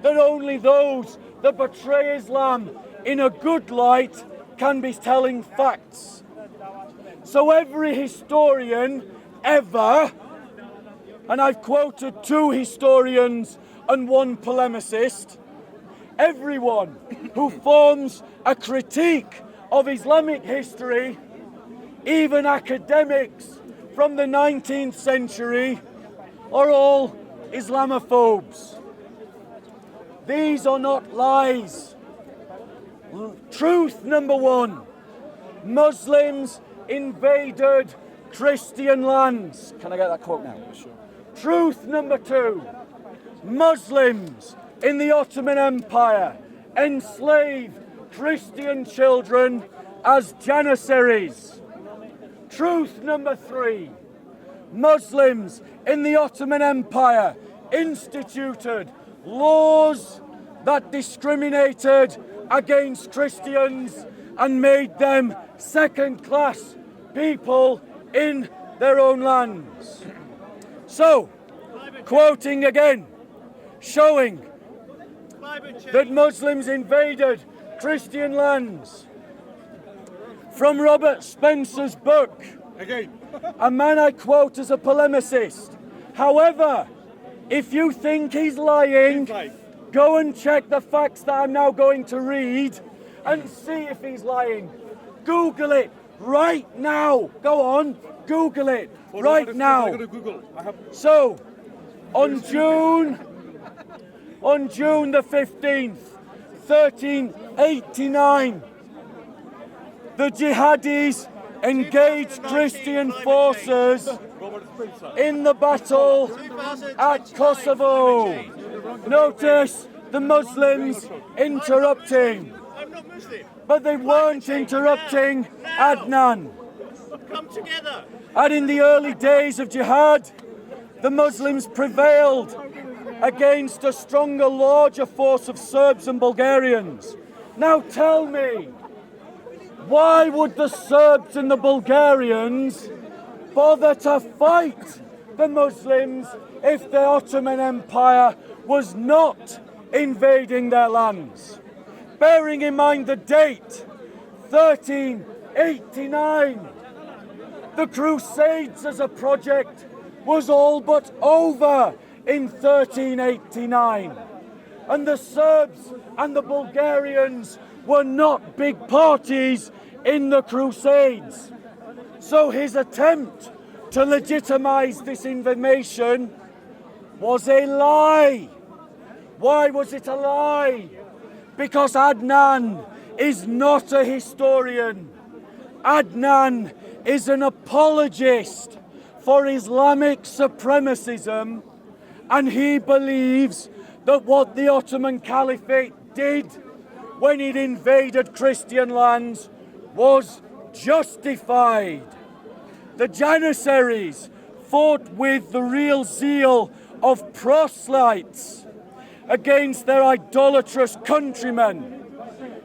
That only those that portray Islam in a good light can be telling facts. So every historian ever, and I've quoted 2 historians and 1 polemicist, everyone who forms a critique of Islamic history, even academics from the 19th century, are all Islamophobes. These are not lies. Truth number 1, Muslims invaded Christian lands. Can I get that quote now? Sure. Truth number 2, Muslims in the Ottoman Empire enslaved Christian children as Janissaries. Truth number 3, Muslims in the Ottoman Empire instituted laws that discriminated against Christians and made them second-class people in their own lands. So, quoting again, showing that Muslims invaded Christian lands. From Robert Spencer's book, a man I quote as a polemicist. However, if you think he's lying, go and check the facts that I'm now going to read and see if he's lying. Google it right now. Go on, Google it right now. So, on June the 15th, 1389, the jihadis engaged Christian forces in the battle at Kosovo. Notice the Muslims interrupting. But they weren't interrupting Adnan. And in the early days of jihad, the Muslims prevailed against a stronger, larger force of Serbs and Bulgarians. Now tell me, why would the Serbs and the Bulgarians bother to fight the Muslims if the Ottoman Empire was not invading their lands? Bearing in mind the date, 1389, the Crusades as a project was all but over in 1389. And the Serbs and the Bulgarians were not big parties in the Crusades. So his attempt to legitimize this invasion was a lie. Why was it a lie? Because Adnan is not a historian. Adnan is an apologist for Islamic supremacism, and he believes that what the Ottoman Caliphate did when it invaded Christian lands was justified. The Janissaries fought with the real zeal of proselytes against their idolatrous countrymen.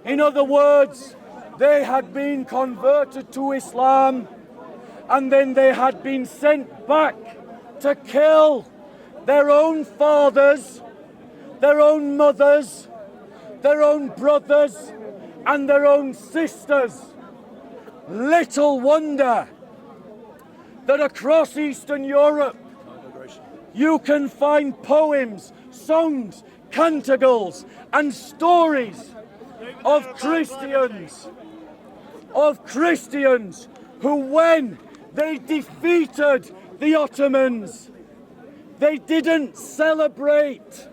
In other words, they had been converted to Islam and then they had been sent back to kill their own fathers, their own mothers, their own brothers and their own sisters. Little wonder that across Eastern Europe you can find poems, songs, canticles and stories of Christians who, when they defeated the Ottomans, they didn't celebrate,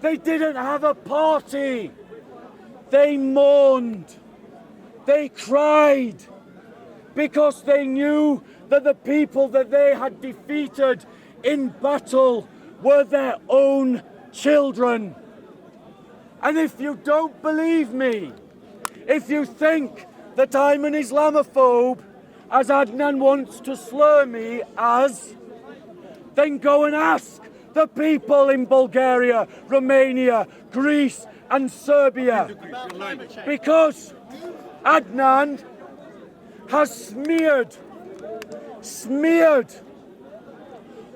they didn't have a party, they mourned, they cried, because they knew that the people that they had defeated in battle were their own children. And if you don't believe me, if you think that I'm an Islamophobe, as Adnan wants to slur me as, then go and ask the people in Bulgaria, Romania, Greece and Serbia. Because Adnan has smeared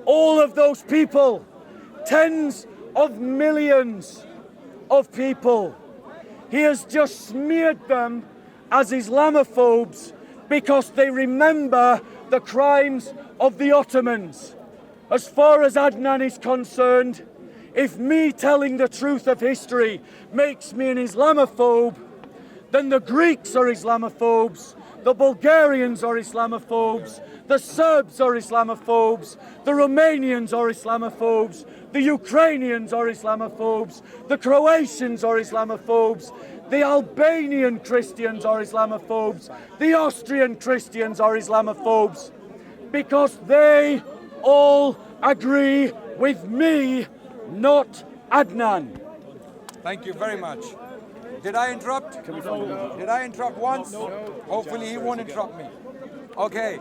all of those people, tens of millions of people. He has just smeared them as Islamophobes because they remember the crimes of the Ottomans. As far as Adnan is concerned, if me telling the truth of history makes me an Islamophobe, then the Greeks are Islamophobes, the Bulgarians are Islamophobes, the Serbs are Islamophobes, the Romanians are Islamophobes, the Ukrainians are Islamophobes, the Croatians are Islamophobes, the Albanian Christians are Islamophobes, the Austrian Christians are Islamophobes, because they all agree with me, not Adnan. Thank you very much. Did I interrupt? Did I interrupt once? No. Hopefully he won't interrupt me. Okay.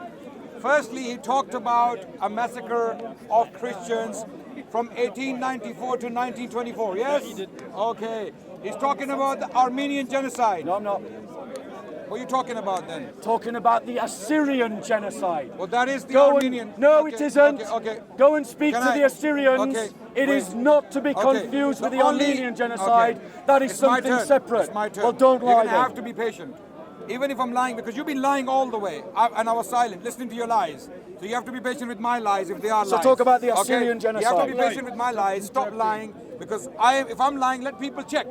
Firstly, he talked about a massacre of Christians from 1894 to 1924, yes? He did. Okay. He's talking about the Armenian genocide. No, I'm not. What are you talking about then? Talking about the Assyrian genocide. Well, that is the Armenian. No, okay, it isn't. Okay. Go and speak to the Assyrians. Okay. It is not to be confused with the Armenian genocide. That is something separate. It's my turn. Well, don't lie. You're going to have to be patient. Even if I'm lying, because you've been lying all the way, and I was silent, listening to your lies. So you have to be patient with my lies if they are lies. So talk about the Assyrian genocide. You have to be patient with my lies. Stop lying, because if I'm lying, let people check.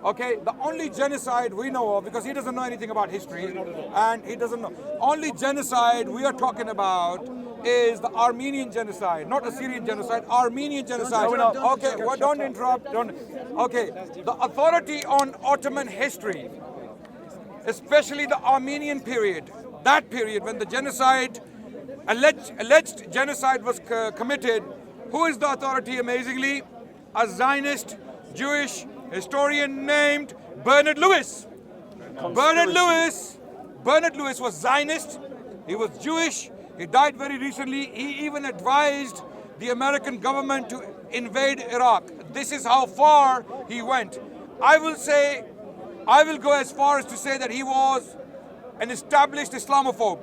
Okay, the only genocide we know of, because he doesn't know anything about history, and he doesn't know. Only genocide we are talking about is the Armenian genocide, not Assyrian genocide, Armenian genocide. Okay, well, don't interrupt. Okay, the authority on Ottoman history, especially the Armenian period, that period when the genocide, alleged genocide was committed, who is the authority amazingly? A Zionist Jewish historian named Bernard Lewis. Bernard Lewis was Zionist, he was Jewish, he died very recently. He even advised the American government to invade Iraq. This is how far he went. I will go as far as to say that he was an established Islamophobe.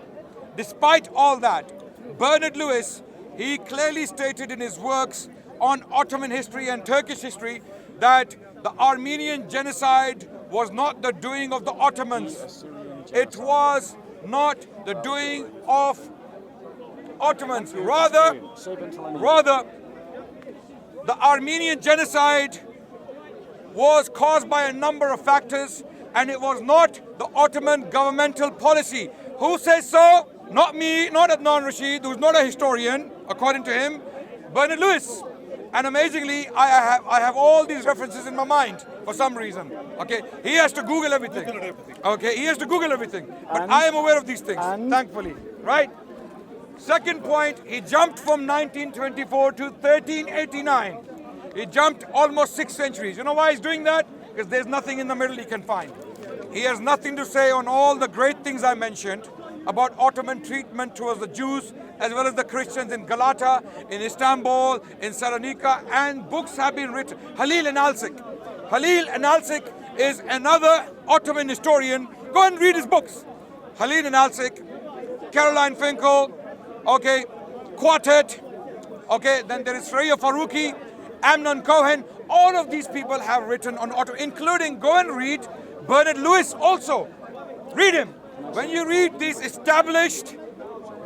Despite all that, Bernard Lewis, he clearly stated in his works on Ottoman history and Turkish history that the Armenian genocide was not the doing of the Ottomans. It was not the doing of Ottomans. Rather, the Armenian genocide was caused by a number of factors, and it was not the Ottoman governmental policy. Who says so? Not me, not Adnan Rashid, who's not a historian, according to him, Bernard Lewis. And amazingly, I have all these references in my mind for some reason. Okay, he has to Google everything. Okay, he has to Google everything. But I am aware of these things, thankfully. Right? Second point, he jumped from 1924 to 1389. He jumped almost 6 centuries. You know why he's doing that? Because there's nothing in the middle he can find. He has nothing to say on all the great things I mentioned about Ottoman treatment towards the Jews as well as the Christians in Galata, in Istanbul, in Salonika, and books have been written. Halil Analsik is another Ottoman historian. Go and read his books. Halil Analsik, Caroline Finkel, okay, Quartet, okay, then there is Freya Faruqi, Amnon Cohen. All of these people have written on Ottoman, including, go and read Bernard Lewis also. Read him. When you read these established,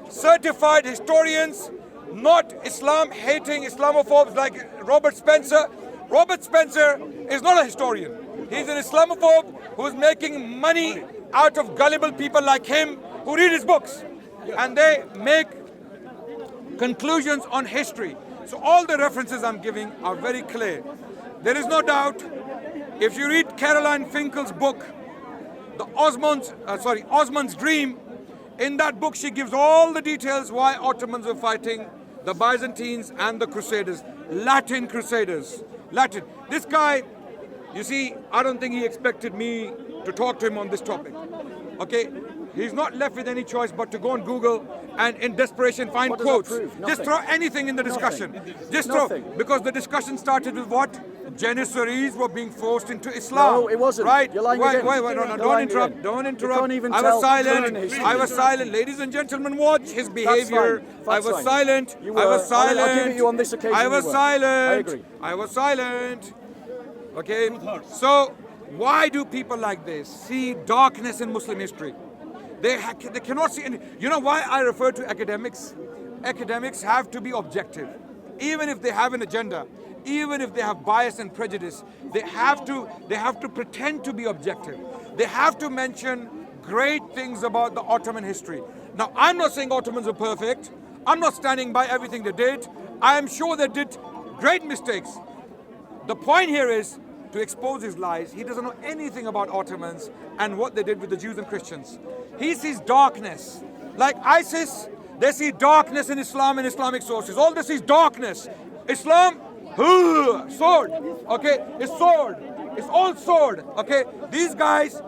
certified historians, not Islam-hating Islamophobes like Robert Spencer. Robert Spencer is not a historian. He's an Islamophobe who's making money out of gullible people like him who read his books. And they make conclusions on history. So all the references I'm giving are very clear. There is no doubt, if you read Caroline Finkel's book, the Osman's Dream, in that book she gives all the details why Ottomans were fighting the Byzantines and the Crusaders, Latin Crusaders. Latin. This guy, you see, I don't think he expected me to talk to him on this topic. Okay? He's not left with any choice but to go on Google and in desperation find quotes. Just throw anything in the discussion. Just throw, because the discussion started with what? Janissaries were being forced into Islam. No, it wasn't. Right? You're lying Wait, again. no, don't interrupt. Don't interrupt. You can't even I was tell silent. history. I was silent. Ladies and gentlemen, watch his behavior. I was fine. silent. You were. I was silent. I'll give it you on this occasion. I was you were. silent. I agree. I was silent. Okay? So, why do people like this see darkness in Muslim history? They cannot see any. You know why I refer to academics? Academics have to be objective. Even if they have an agenda, even if they have bias and prejudice, they have to pretend to be objective. They have to mention great things about the Ottoman history. Now, I'm not saying Ottomans are perfect. I'm not standing by everything they did. I am sure they did great mistakes. The point here is to expose his lies. He doesn't know anything about Ottomans and what they did with the Jews and Christians. He sees darkness. Like ISIS, they see darkness in Islam and Islamic sources. All this is darkness. Islam, sword. Okay, it's sword. It's all sword. Okay, these guys,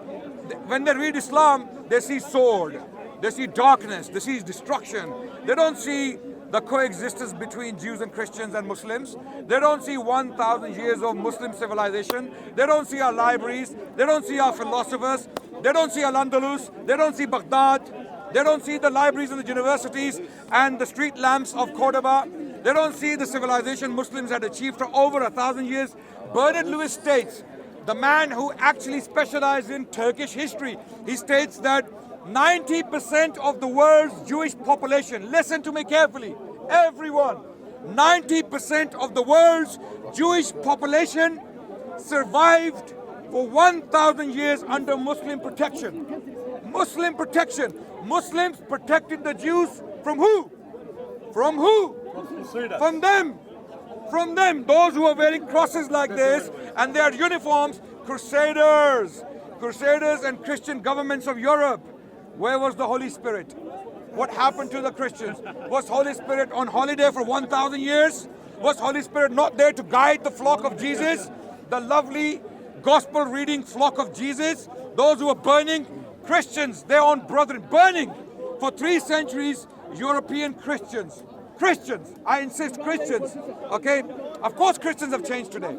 when they read Islam, they see sword. They see darkness. They see destruction. They don't see the coexistence between Jews and Christians and Muslims. They don't see 1,000 years of Muslim civilization. They don't see our libraries. They don't see our philosophers. They don't see Al-Andalus. They don't see Baghdad. They don't see the libraries and the universities and the street lamps of Cordoba. They don't see the civilization Muslims had achieved for over 1,000 years. Bernard Lewis states, the man who actually specialized in Turkish history, he states that 90% of the world's Jewish population, listen to me carefully, everyone, 90% of the world's Jewish population survived for 1,000 years under Muslim protection. Muslim protection. Muslims protected the Jews from who? From who? From them. From them. Those who are wearing crosses like this and their uniforms, crusaders. Crusaders and Christian governments of Europe. Where was the Holy Spirit? What happened to the Christians? Was Holy Spirit on holiday for 1,000 years? Was Holy Spirit not there to guide the flock of Jesus? The lovely gospel reading flock of Jesus? Those who are burning Christians, their own brethren, burning for 3 centuries, European Christians. Christians, I insist, Christians, okay? Of course Christians have changed today.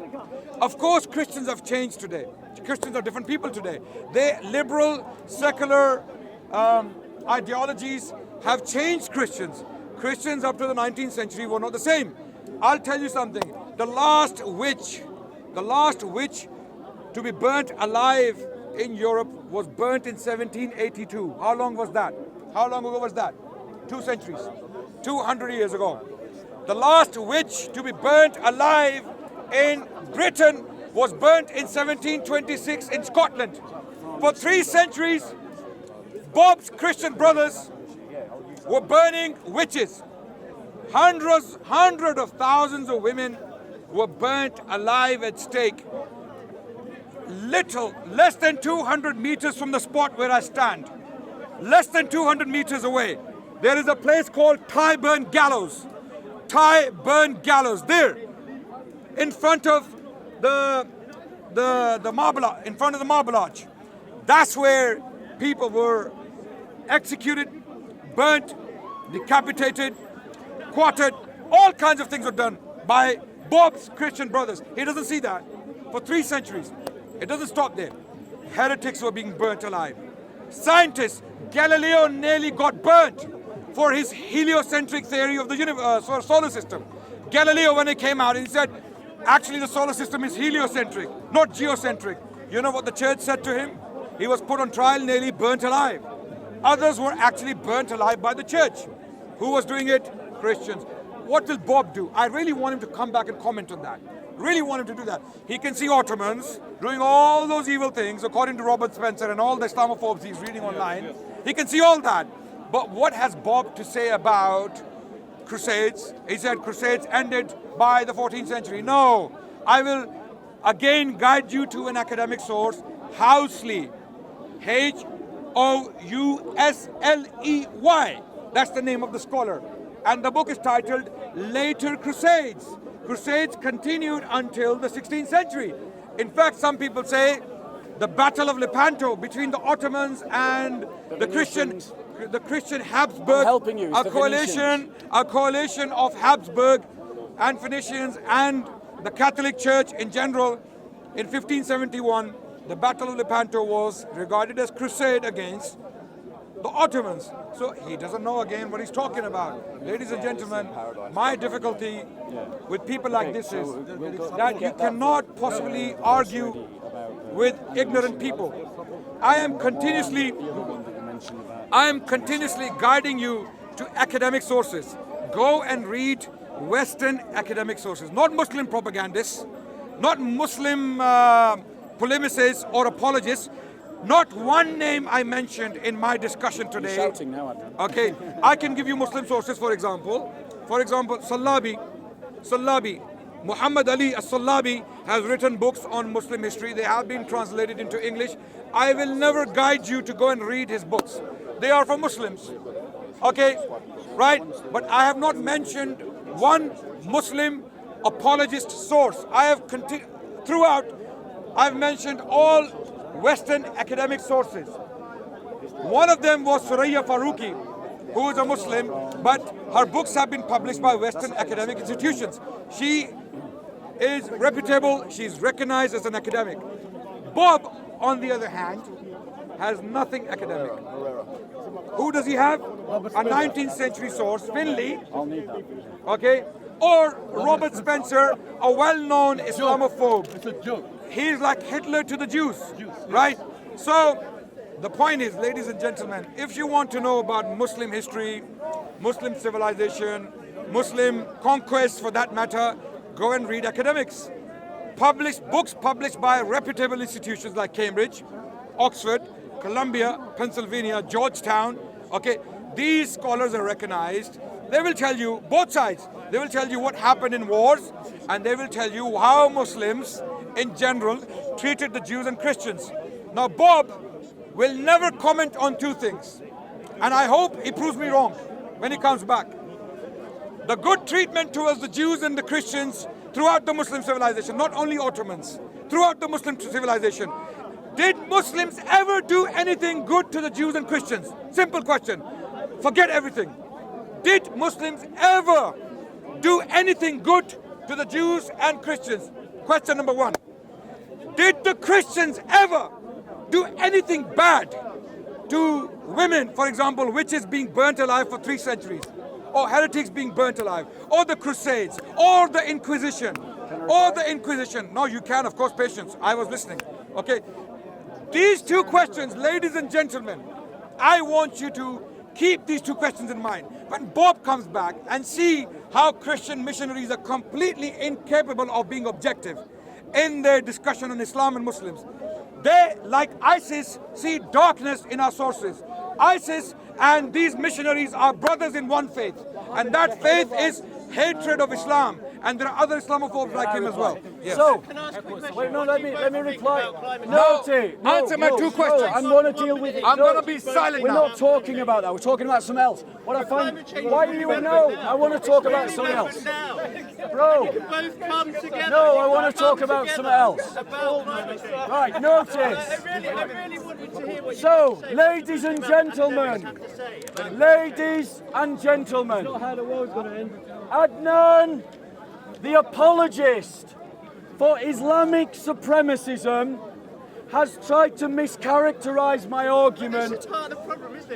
Of course Christians have changed today. Christians are different people today. They liberal, secular ideologies have changed Christians. Christians up to the 19th century were not the same. I'll tell you something. The last witch to be burnt alive in Europe was burnt in 1782. How long was that? How long ago was that? 2 centuries. 200 years ago. The last witch to be burnt alive in Britain was burnt in 1726 in Scotland. For 3 centuries, Bob's Christian brothers were burning witches. Hundreds of thousands of women were burnt alive at stake. Less than 200 meters from the spot where I stand. Less than 200 meters away. There is a place called Tyburn Gallows. Tyburn Gallows, there, in front of the Marble Arch. That's where people were executed, burnt, decapitated, quartered. All kinds of things were done by Bob's Christian brothers. He doesn't see that. For 3 centuries. It doesn't stop there. Heretics were being burnt alive. Scientists, Galileo nearly got burnt for his heliocentric theory of the solar system. Galileo, when he came out, he said, actually the solar system is heliocentric, not geocentric. You know what the church said to him? He was put on trial, nearly burnt alive. Others were actually burnt alive by the church. Who was doing it? Christians. What will Bob do? I really want him to come back and comment on that. Really want him to do that. He can see Ottomans doing all those evil things, according to Robert Spencer and all the Islamophobes he's reading online. He can see all that. But what has Bob to say about Crusades? He said Crusades ended by the 14th century. No, I will again guide you to an academic source, Housley, Housley. That's the name of the scholar. And the book is titled Later Crusades. Crusades continued until the 16th century. In fact, some people say the Battle of Lepanto between the Ottomans and the Christian Habsburg, a coalition of Habsburg and Phoenicians and the Catholic Church in general. In 1571, the Battle of Lepanto was regarded as crusade against the Ottomans. So he doesn't know again what he's talking about. Ladies and gentlemen, my difficulty with people like this is that you cannot possibly argue with ignorant people. I am continuously guiding you to academic sources. Go and read Western academic sources, not Muslim propagandists, not Muslim polemicists or apologists. Not one name I mentioned in my discussion today. You're shouting now, Adnan. Okay, I can give you Muslim sources, for example. For example, Sallabi, Muhammad Ali as-Sallabi has written books on Muslim history. They have been translated into English. I will never guide you to go and read his books. They are for Muslims. Okay, right? But I have not mentioned one Muslim apologist source. I have throughout, I've mentioned all Western academic sources. One of them was Suraya Faruqi, who is a Muslim, but her books have been published by Western academic institutions. She is reputable, she's recognized as an academic. Bob, on the other hand, has nothing academic. Who does he have? A 19th century source, Finley, okay, or Robert Spencer, a well-known Islamophobe. It's a joke. He's like Hitler to the Jews, right? So the point is, ladies and gentlemen, if you want to know about Muslim history, Muslim civilization, Muslim conquests for that matter, go and read academics. books published by reputable institutions like Cambridge, Oxford, Columbia, Pennsylvania, Georgetown. Okay, these scholars are recognized. They will tell you both sides. They will tell you what happened in wars, and they will tell you how Muslims in general treated the Jews and Christians. Now, Bob will never comment on two things, and I hope he proves me wrong when he comes back. The good treatment towards the Jews and the Christians throughout the Muslim civilization, not only Ottomans, throughout the Muslim civilization. Did Muslims ever do anything good to the Jews and Christians? Simple question. Forget everything. Did Muslims ever do anything good to the Jews and Christians? Question number one. Did the Christians ever do anything bad to women, for example, witches being burnt alive for 3 centuries, or heretics being burnt alive, or the Crusades, or the Inquisition, No, you can, of course, patience. I was listening. Okay. These two questions, ladies and gentlemen, I want you to keep these two questions in mind. When Bob comes back and see how Christian missionaries are completely incapable of being objective in their discussion on Islam and Muslims, they, like ISIS, see darkness in our sources. ISIS and these missionaries are brothers in one faith, and that faith is hatred of Islam. And there are other Islamophobes like him as well. Yes. So, wait, no, let me reply. No, answer my two questions. I'm going to deal with it. I'm going to be silent We're now. not talking about that. We're talking about something else. What I find, why are you no? I want to talk about something else. Bro. Both come together. No, I want to talk about something else. Right, notice. I really wanted to hear what So, ladies and gentlemen, Adnan, the apologist for Islamic supremacism, has tried to mischaracterize my argument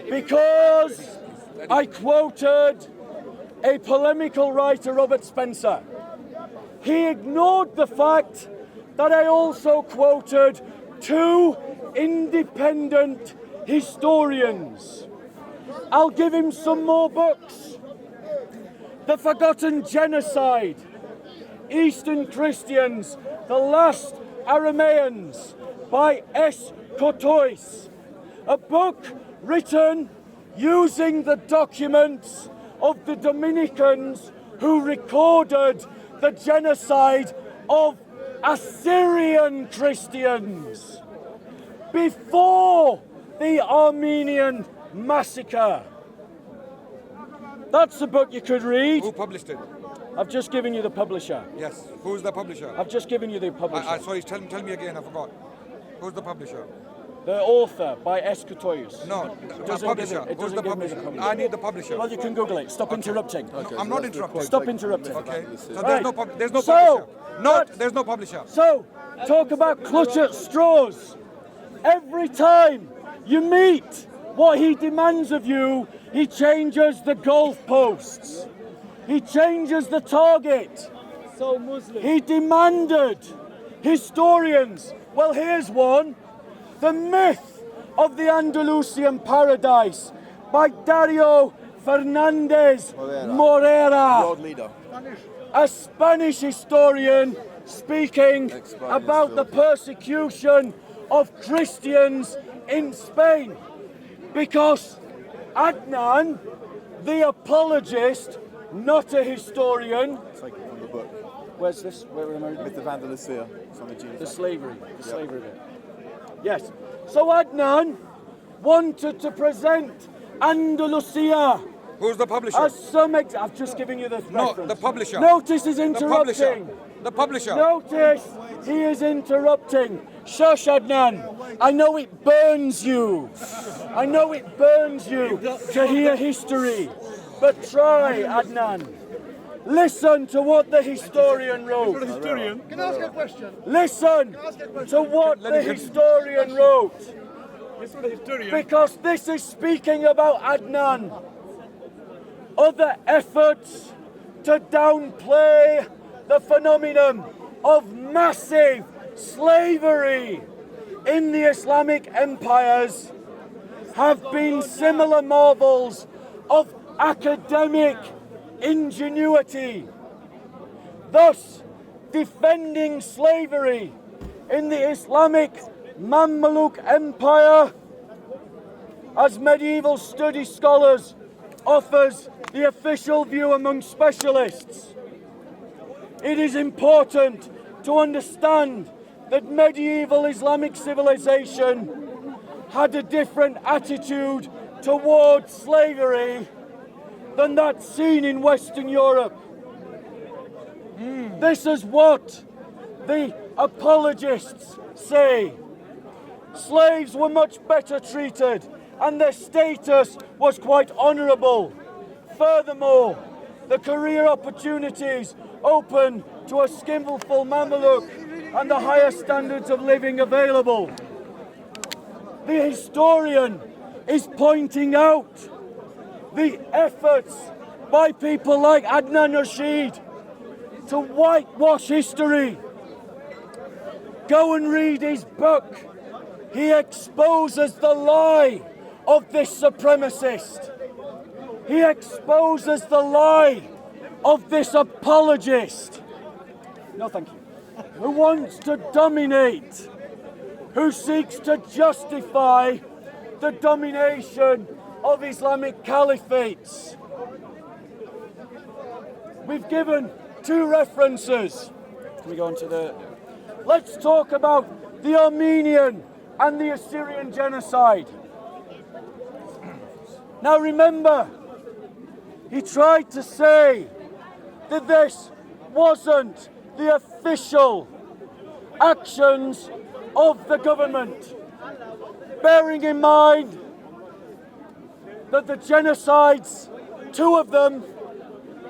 because I quoted a polemical writer, Robert Spencer. He ignored the fact that I also quoted 2 independent historians. I'll give him some more books. The Forgotten Genocide, Eastern Christians, The Last Aramaeans by S. Cotois, a book written using the documents of the Dominicans who recorded the genocide of Assyrian Christians before the Armenian massacre. That's a book you could read. Who published it? I've just given you the publisher. Yes. Who's the publisher? I've just given you the publisher. Sorry, tell me again. I forgot. Who's the publisher? The author by S. Cotois. No, the doesn't publisher. give it- it Who's doesn't the give me the publisher? publisher. I need the publisher. Well, you can Google it. Stop interrupting. I'm not interrupting. Stop interrupting. Okay. So Right. there's no So, publisher. No, that's- there's no publisher. So, talk about clutch at straws. Every time you meet what he demands of you, he changes the goalposts. He changes the target. So Muslim. He demanded historians. Well, here's one. The Myth of the Andalusian Paradise by Dario Fernandez Morera. World leader. A Spanish historian speaking about the persecution of Christians in Spain. Because Adnan, the apologist, not a historian. Take it from the book. Where's this? Where am I? Myth of Andalusia. It's on the genocide. The slavery bit. Yes. So Adnan wanted to present Andalusia Who's the publisher? as some I've just given you the No, reference. the publisher. Notice he's The publisher. interrupting. The publisher. Notice he is interrupting. Shush, Adnan. I know it burns you. I know it burns you to hear history. But try, Adnan. Listen to what the historian wrote. Can I ask a question? Listen to what the historian wrote. Because this is speaking about Adnan. Other efforts to downplay the phenomenon of massive slavery in the Islamic empires have been similar marvels of academic ingenuity. Thus, defending slavery in the Islamic Mamluk Empire, as medieval study scholars offers the official view among specialists. It is important to understand that medieval Islamic civilization had a different attitude towards slavery than that seen in Western Europe. This is what the apologists say. Slaves were much better treated and their status was quite honourable. Furthermore, the career opportunities open to a skillful Mamluk and the higher standards of living available. The historian is pointing out the efforts by people like Adnan Rashid to whitewash history. Go and read his book. He exposes the lie of this supremacist. He exposes the lie of this apologist. No, thank you. Who wants to dominate, who seeks to justify the domination of Islamic caliphates. We've given two references. Can we go on to the... Let's talk about the Armenian and the Assyrian genocide. Now remember, he tried to say that this wasn't the official actions of the government, bearing in mind that the genocides, two of them,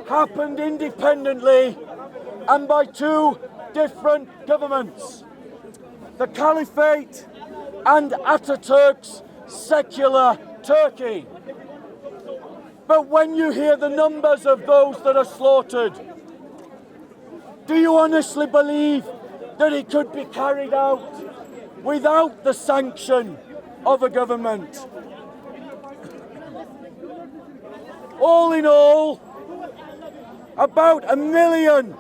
happened independently and by two different governments, the Caliphate and Ataturk's secular Turkey. But when you hear the numbers of those that are slaughtered, do you honestly believe that it could be carried out without the sanction of a government? All in all, about 1.5 million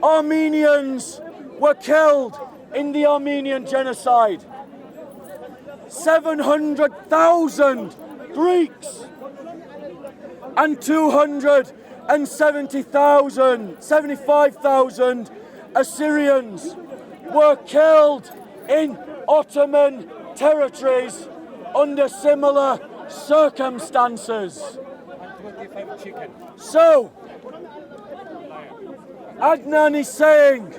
Armenians were killed in the Armenian genocide. 700,000 Greeks and 75,000 Assyrians were killed in Ottoman territories under similar circumstances. So, Adnan is saying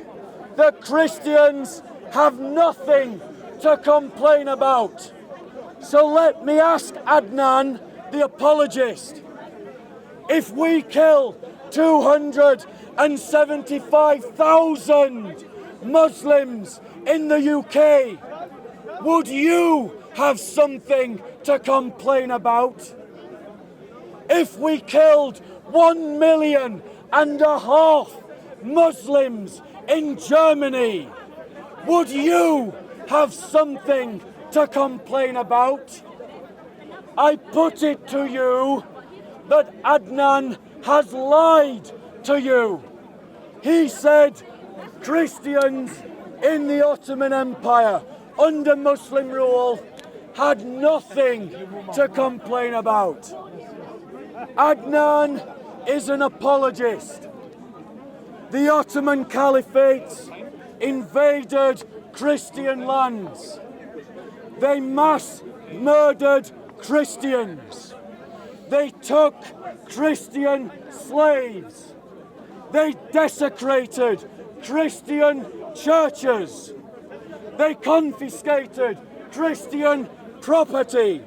that Christians have nothing to complain about. So let me ask Adnan, the apologist, if we kill 275,000 Muslims in the UK, would you have something to complain about? If we killed 1.5 million Muslims in Germany, would you have something to complain about? I put it to you that Adnan has lied to you. He said Christians in the Ottoman Empire under Muslim rule had nothing to complain about. Adnan is an apologist. The Ottoman Caliphate invaded Christian lands. They mass murdered Christians. They took Christian slaves. They desecrated Christian churches. They confiscated Christian property.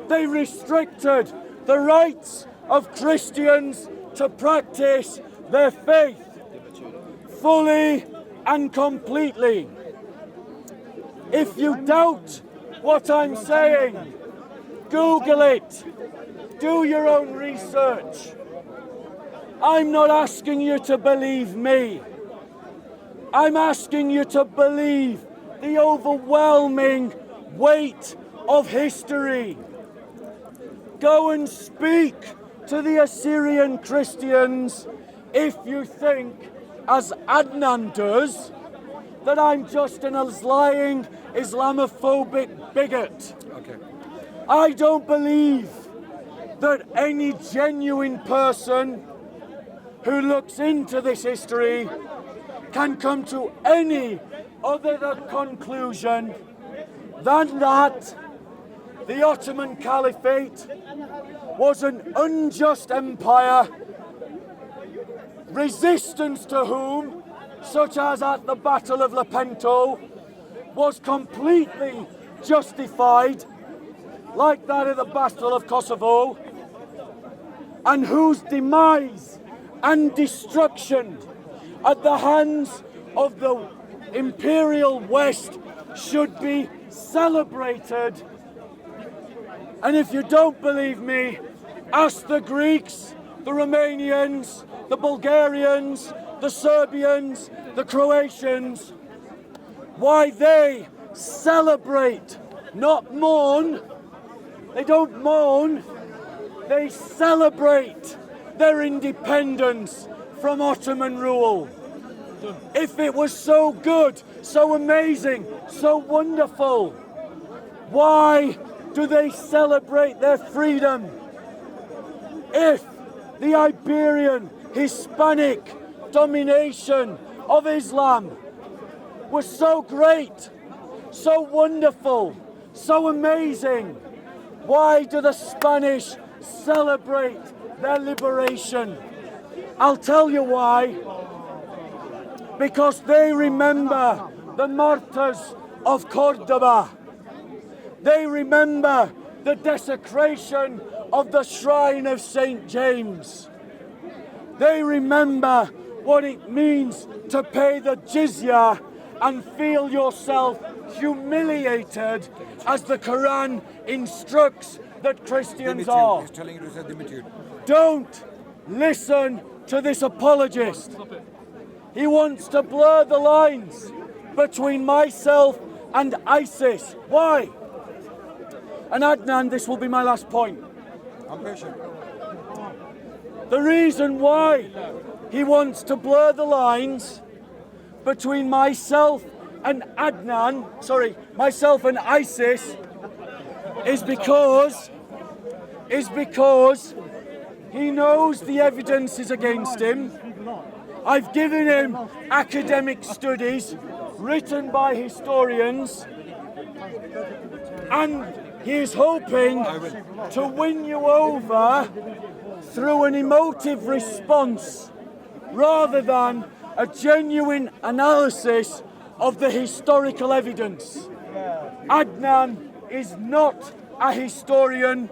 They restricted the rights of Christians to practice their faith fully and completely. If you doubt what I'm saying, Google it. Do your own research. I'm not asking you to believe me. I'm asking you to believe the overwhelming weight of history. Go and speak to the Assyrian Christians if you think as Adnan does, that I'm just an lying Islamophobic bigot. Okay. I don't believe that any genuine person who looks into this history can come to any other conclusion than that the Ottoman Caliphate was an unjust empire, resistance to whom, such as at the Battle of Lepanto, was completely justified, like that of the Battle of Kosovo, and whose demise and destruction at the hands of the Imperial West should be celebrated. And if you don't believe me, ask the Greeks, the Romanians, the Bulgarians, the Serbians, the Croatians, why they celebrate, not mourn. They don't mourn, they celebrate their independence from Ottoman rule. If it was so good, so amazing, so wonderful, why do they celebrate their freedom? If the Iberian, Hispanic domination of Islam was so great, so wonderful, so amazing, why do the Spanish celebrate their liberation? I'll tell you why. Because they remember the Martyrs of Cordoba. They remember the desecration of the shrine of St. James. They remember what it means to pay the jizya and feel yourself humiliated as the Quran instructs that Christians are. He's telling you to say dimitude. Don't listen to this apologist. He wants to blur the lines between myself and ISIS. Why? And Adnan, this will be my last point. I'm patient. The reason why he wants to blur the lines between myself and myself and ISIS is because he knows the evidence is against him. I've given him academic studies written by historians, and he is hoping to win you over through an emotive response rather than a genuine analysis of the historical evidence. Adnan is not a historian.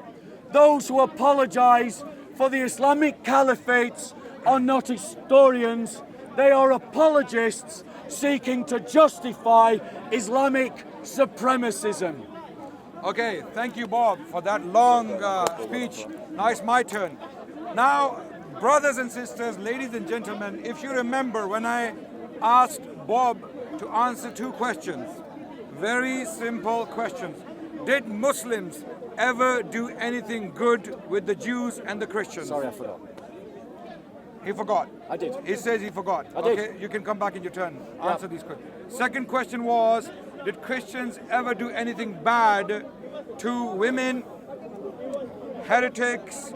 Those who apologize for the Islamic caliphates are not historians. They are apologists seeking to justify Islamic supremacism. Okay, thank you, Bob, for that long speech. Now it's my turn. Now, brothers and sisters, ladies and gentlemen, if you remember when I asked Bob to answer two questions, very simple questions. Did Muslims ever do anything good with the Jews and the Christians? Sorry, I forgot. He forgot. I did. He says he forgot. I did. Okay, you can come back in your turn. Answer these questions. Second question was, did Christians ever do anything bad to women, heretics,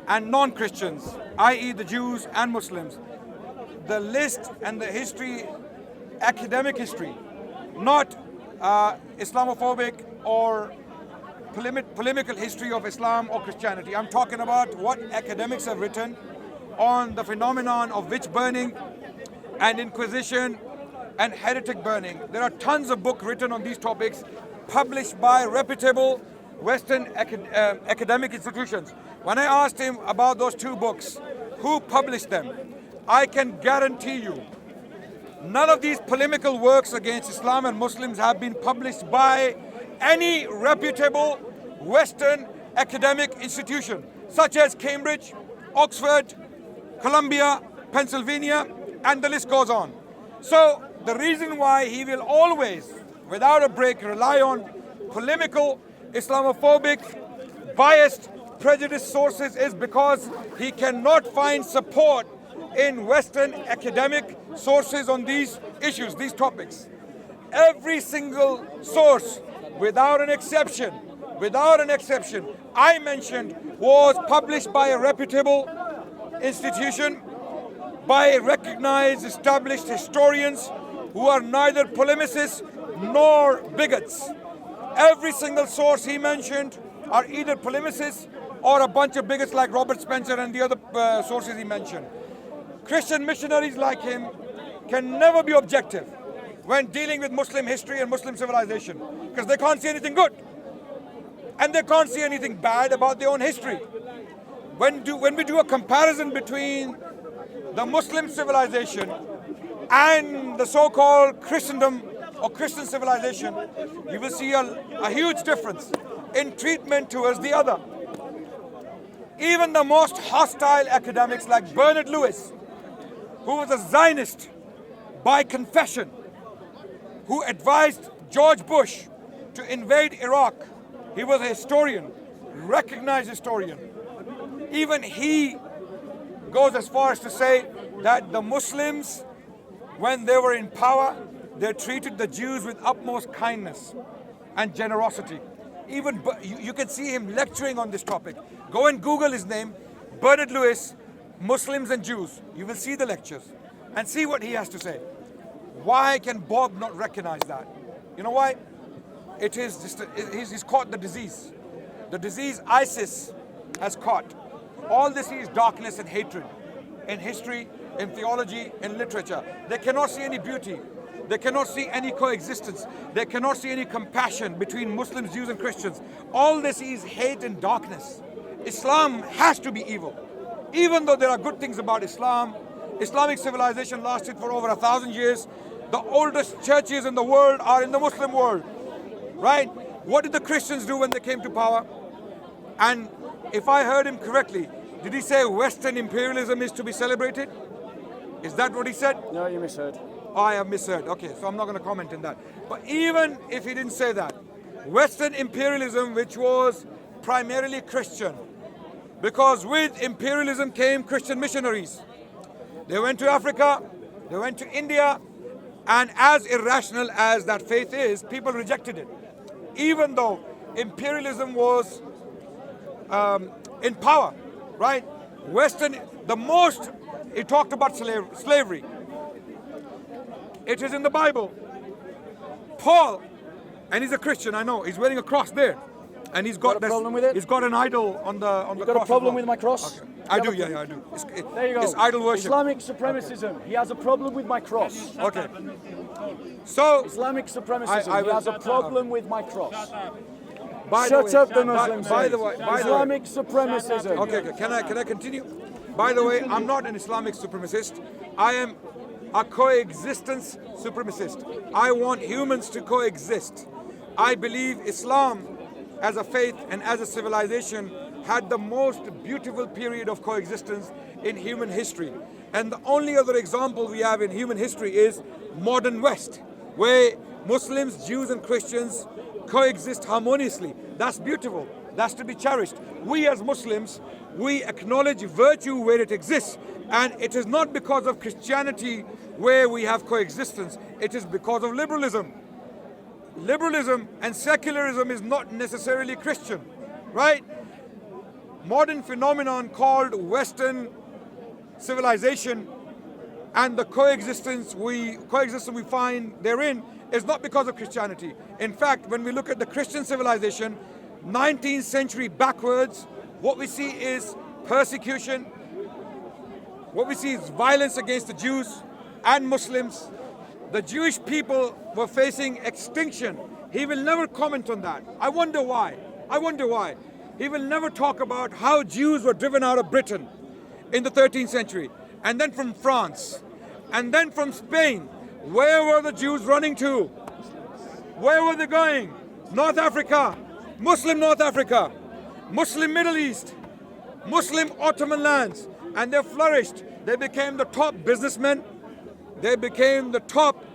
and non-Christians, i.e. the Jews and Muslims? The list and the history, academic history, not Islamophobic or polemical history of Islam or Christianity. I'm talking about what academics have written on the phenomenon of witch burning and Inquisition and heretic burning. There are tons of books written on these topics, published by reputable Western academic institutions. When I asked him about those two books, who published them, I can guarantee you, none of these polemical works against Islam and Muslims have been published by any reputable Western academic institution, such as Cambridge, Oxford, Columbia, Pennsylvania, and the list goes on. So the reason why he will always, without a break, rely on polemical, Islamophobic, biased, prejudiced sources is because he cannot find support in Western academic sources on these issues, these topics. Every single source, without an exception, I mentioned was published by a reputable institution, by recognized, established historians who are neither polemicists nor bigots. Every single source he mentioned are either polemicists or a bunch of bigots like Robert Spencer and the other sources he mentioned. Christian missionaries like him can never be objective when dealing with Muslim history and Muslim civilization, because they can't see anything good and they can't see anything bad about their own history. When we do a comparison between the Muslim civilization and the so-called Christendom or Christian civilization, you will see a huge difference in treatment towards the other. Even the most hostile academics like Bernard Lewis, who was a Zionist by confession, who advised George Bush to invade Iraq. He was a historian, recognized historian. Even he goes as far as to say that the Muslims, when they were in power, they treated the Jews with utmost kindness and generosity. Even you can see him lecturing on this topic. Go and Google his name, Bernard Lewis, Muslims and Jews. You will see the lectures and see what he has to say. Why can Bob not recognize that? You know why? It is just he's caught the disease. The disease ISIS has caught. All this is darkness and hatred in history, in theology, in literature. They cannot see any beauty. They cannot see any coexistence. They cannot see any compassion between Muslims, Jews and Christians. All this is hate and darkness. Islam has to be evil. Even though there are good things about Islam, Islamic civilization lasted for over 1,000 years. The oldest churches in the world are in the Muslim world, right? What did the Christians do when they came to power? And if I heard him correctly, did he say Western imperialism is to be celebrated? Is that what he said? No, you misheard. Oh, I have misheard. Okay, so I'm not going to comment on that. But even if he didn't say that, Western imperialism, which was primarily Christian, because with imperialism came Christian missionaries. They went to Africa, they went to India, and as irrational as that faith is, people rejected it. Even though imperialism was in power, right? He talked about slavery. It is in the Bible. Paul, and he's a Christian, I know, he's wearing a cross there. And he's got a problem with it? He's got an idol on the cross. You got a problem with my cross? Okay. I do, I do. There you go. It's idol worship. Islamic supremacism. He has a problem with my cross. Okay. So Islamic supremacism. He has a problem with my cross. Shut up, the Muslims. By the way, Islamic supremacism. Okay. Can I continue? By the way, I'm not an Islamic supremacist. I am a coexistence supremacist. I want humans to coexist. I believe Islam as a faith and as a civilization had the most beautiful period of coexistence in human history. And the only other example we have in human history is modern West, where Muslims, Jews and Christians coexist harmoniously. That's beautiful. That's to be cherished. We as Muslims, we acknowledge virtue where it exists. And it is not because of Christianity where we have coexistence. It is because of liberalism. Liberalism and secularism is not necessarily Christian, right? Modern phenomenon called Western civilization and the coexistence we find therein is not because of Christianity. In fact, when we look at the Christian civilization, 19th century backwards, what we see is persecution. What we see is violence against the Jews and Muslims. The Jewish people were facing extinction. He will never comment on that. I wonder why. He will never talk about how Jews were driven out of Britain in the 13th century, and then from France, and then from Spain. Where were the Jews running to? Where were they going? North Africa, Muslim North Africa, Muslim Middle East, Muslim Ottoman lands, and they flourished. They became the top businessmen. They became the top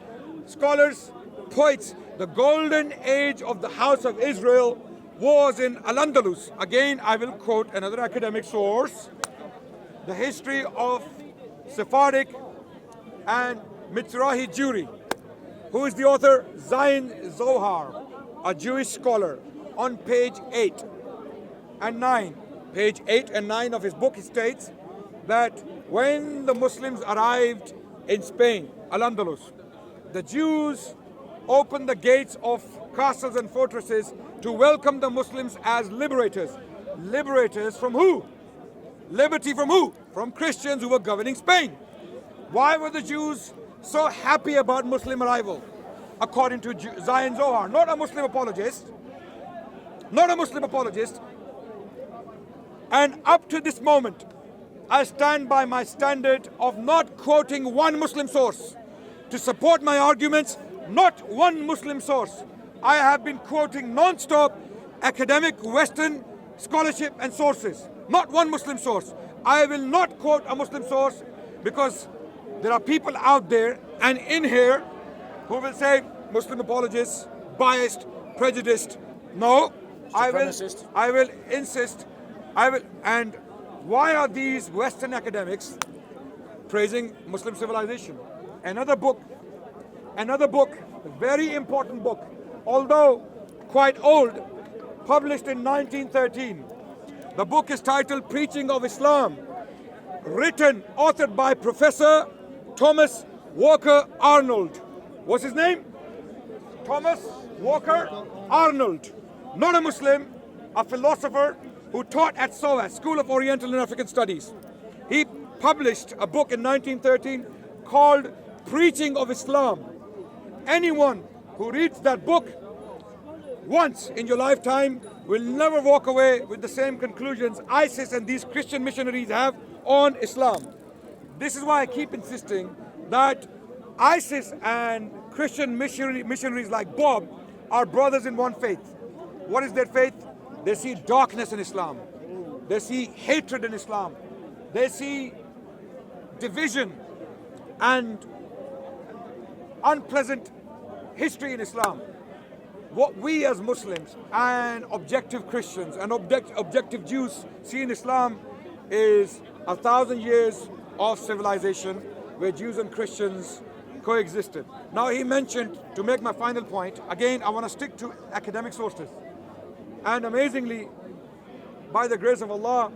scholars, poets. The golden age of the House of Israel was in Al-Andalus. Again, I will quote another academic source. The history of Sephardic, and Mizrahi Jewry. Who is the author? Zion Zohar, a Jewish scholar. On page 8 and 9, page 8 and 9 of his book, he states that when the Muslims arrived in Spain, Al-Andalus, the Jews opened the gates of castles and fortresses to welcome the Muslims as liberators. Liberators from who? Liberty from who? From Christians who were governing Spain. Why were the Jews so happy about Muslim arrival? According to Zion Zohar, not a Muslim apologist, and up to this moment, I stand by my standard of not quoting one Muslim source. To support my arguments, not one Muslim source. I have been quoting non-stop academic Western scholarship and sources, not one Muslim source. I will not quote a Muslim source because there are people out there and in here who will say Muslim apologists, biased, prejudiced. No, I will insist. And why are these Western academics praising Muslim civilization? Another book, a very important book, although quite old, published in 1913. The book is titled Preaching of Islam, authored by Professor Thomas Walker Arnold. What's his name? Thomas Walker Arnold. Not a Muslim, a philosopher who taught at SOAS, School of Oriental and African Studies. He published a book in 1913 called Preaching of Islam. Anyone who reads that book once in your lifetime will never walk away with the same conclusions ISIS and these Christian missionaries have on Islam. This is why I keep insisting that ISIS and Christian missionaries like Bob are brothers in one faith. What is their faith? They see darkness in Islam. They see hatred in Islam. They see division and unpleasant history in Islam. What we as Muslims and objective Christians and objective Jews see in Islam is 1,000 years of civilization where Jews and Christians coexisted. Now he mentioned, to make my final point, again I want to stick to academic sources. And amazingly, by the grace of Allah,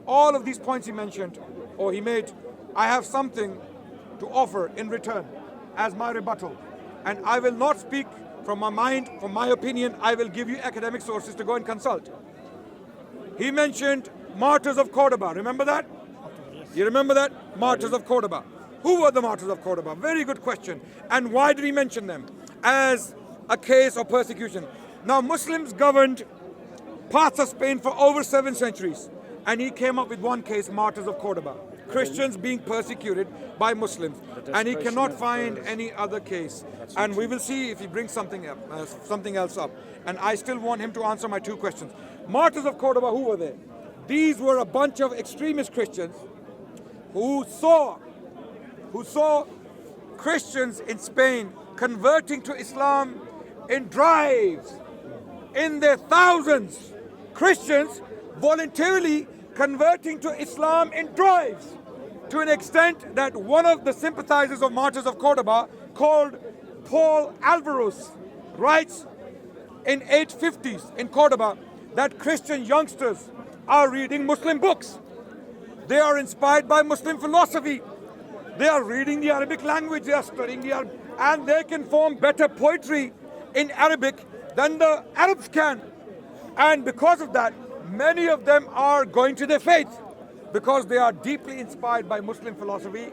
all of these points he mentioned, or he made, I have something to offer in return as my rebuttal. And I will not speak from my mind, from my opinion. I will give you academic sources to go and consult. He mentioned Martyrs of Cordoba. Remember that? You remember that? Martyrs of Cordoba. Who were the Martyrs of Cordoba? Very good question. And why did he mention them as a case of persecution? Now, Muslims governed parts of Spain for over 7 centuries. And he came up with one case, Martyrs of Cordoba. Christians being persecuted by Muslims. And he cannot find any other case. And we will see if he brings something else up. And I still want him to answer my 2 questions. Martyrs of Cordoba, who were they? These were a bunch of extremist Christians who saw Christians in Spain converting to Islam in drives, in their thousands. Christians voluntarily converting to Islam in drives, to an extent that one of the sympathizers of Martyrs of Cordoba, called Paul Alvarez, writes in 850s in Cordoba that Christian youngsters are reading Muslim books. They are inspired by Muslim philosophy. They are reading the Arabic language, they are studying the Arabic, and they can form better poetry in Arabic than the Arabs can. And because of that, many of them are going to their faith because they are deeply inspired by Muslim philosophy,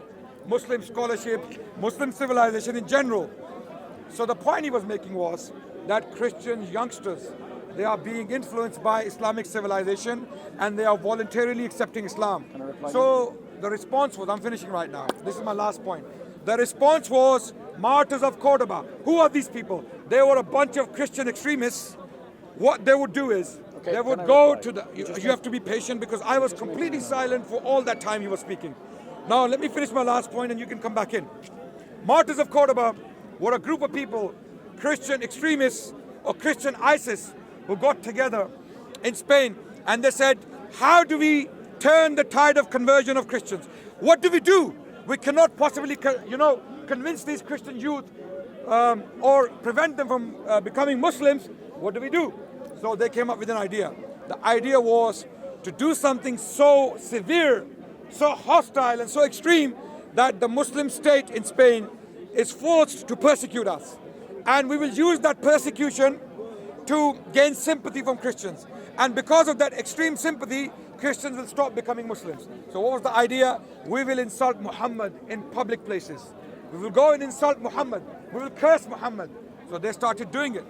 Muslim scholarship, Muslim civilization in general. So the point he was making was that Christian youngsters, they are being influenced by Islamic civilization and they are voluntarily accepting Islam. So the response was, I'm finishing right now, this is my last point. The response was Martyrs of Cordoba. Who are these people? They were a bunch of Christian extremists. What they would do is, they would go to the, you have to be patient because I was completely silent for all that time he was speaking. Now let me finish my last point and you can come back in. Martyrs of Cordoba were a group of people, Christian extremists or Christian ISIS, who got together in Spain and they said, how do we turn the tide of conversion of Christians? What do we do? We cannot possibly, convince these Christian youth or prevent them from becoming Muslims. What do? So they came up with an idea. The idea was to do something so severe, so hostile and so extreme that the Muslim state in Spain is forced to persecute us. And we will use that persecution to gain sympathy from Christians. And because of that extreme sympathy, Christians will stop becoming Muslims. So what was the idea? We will insult Muhammad in public places. We will go and insult Muhammad. We will curse Muhammad. So they started doing it.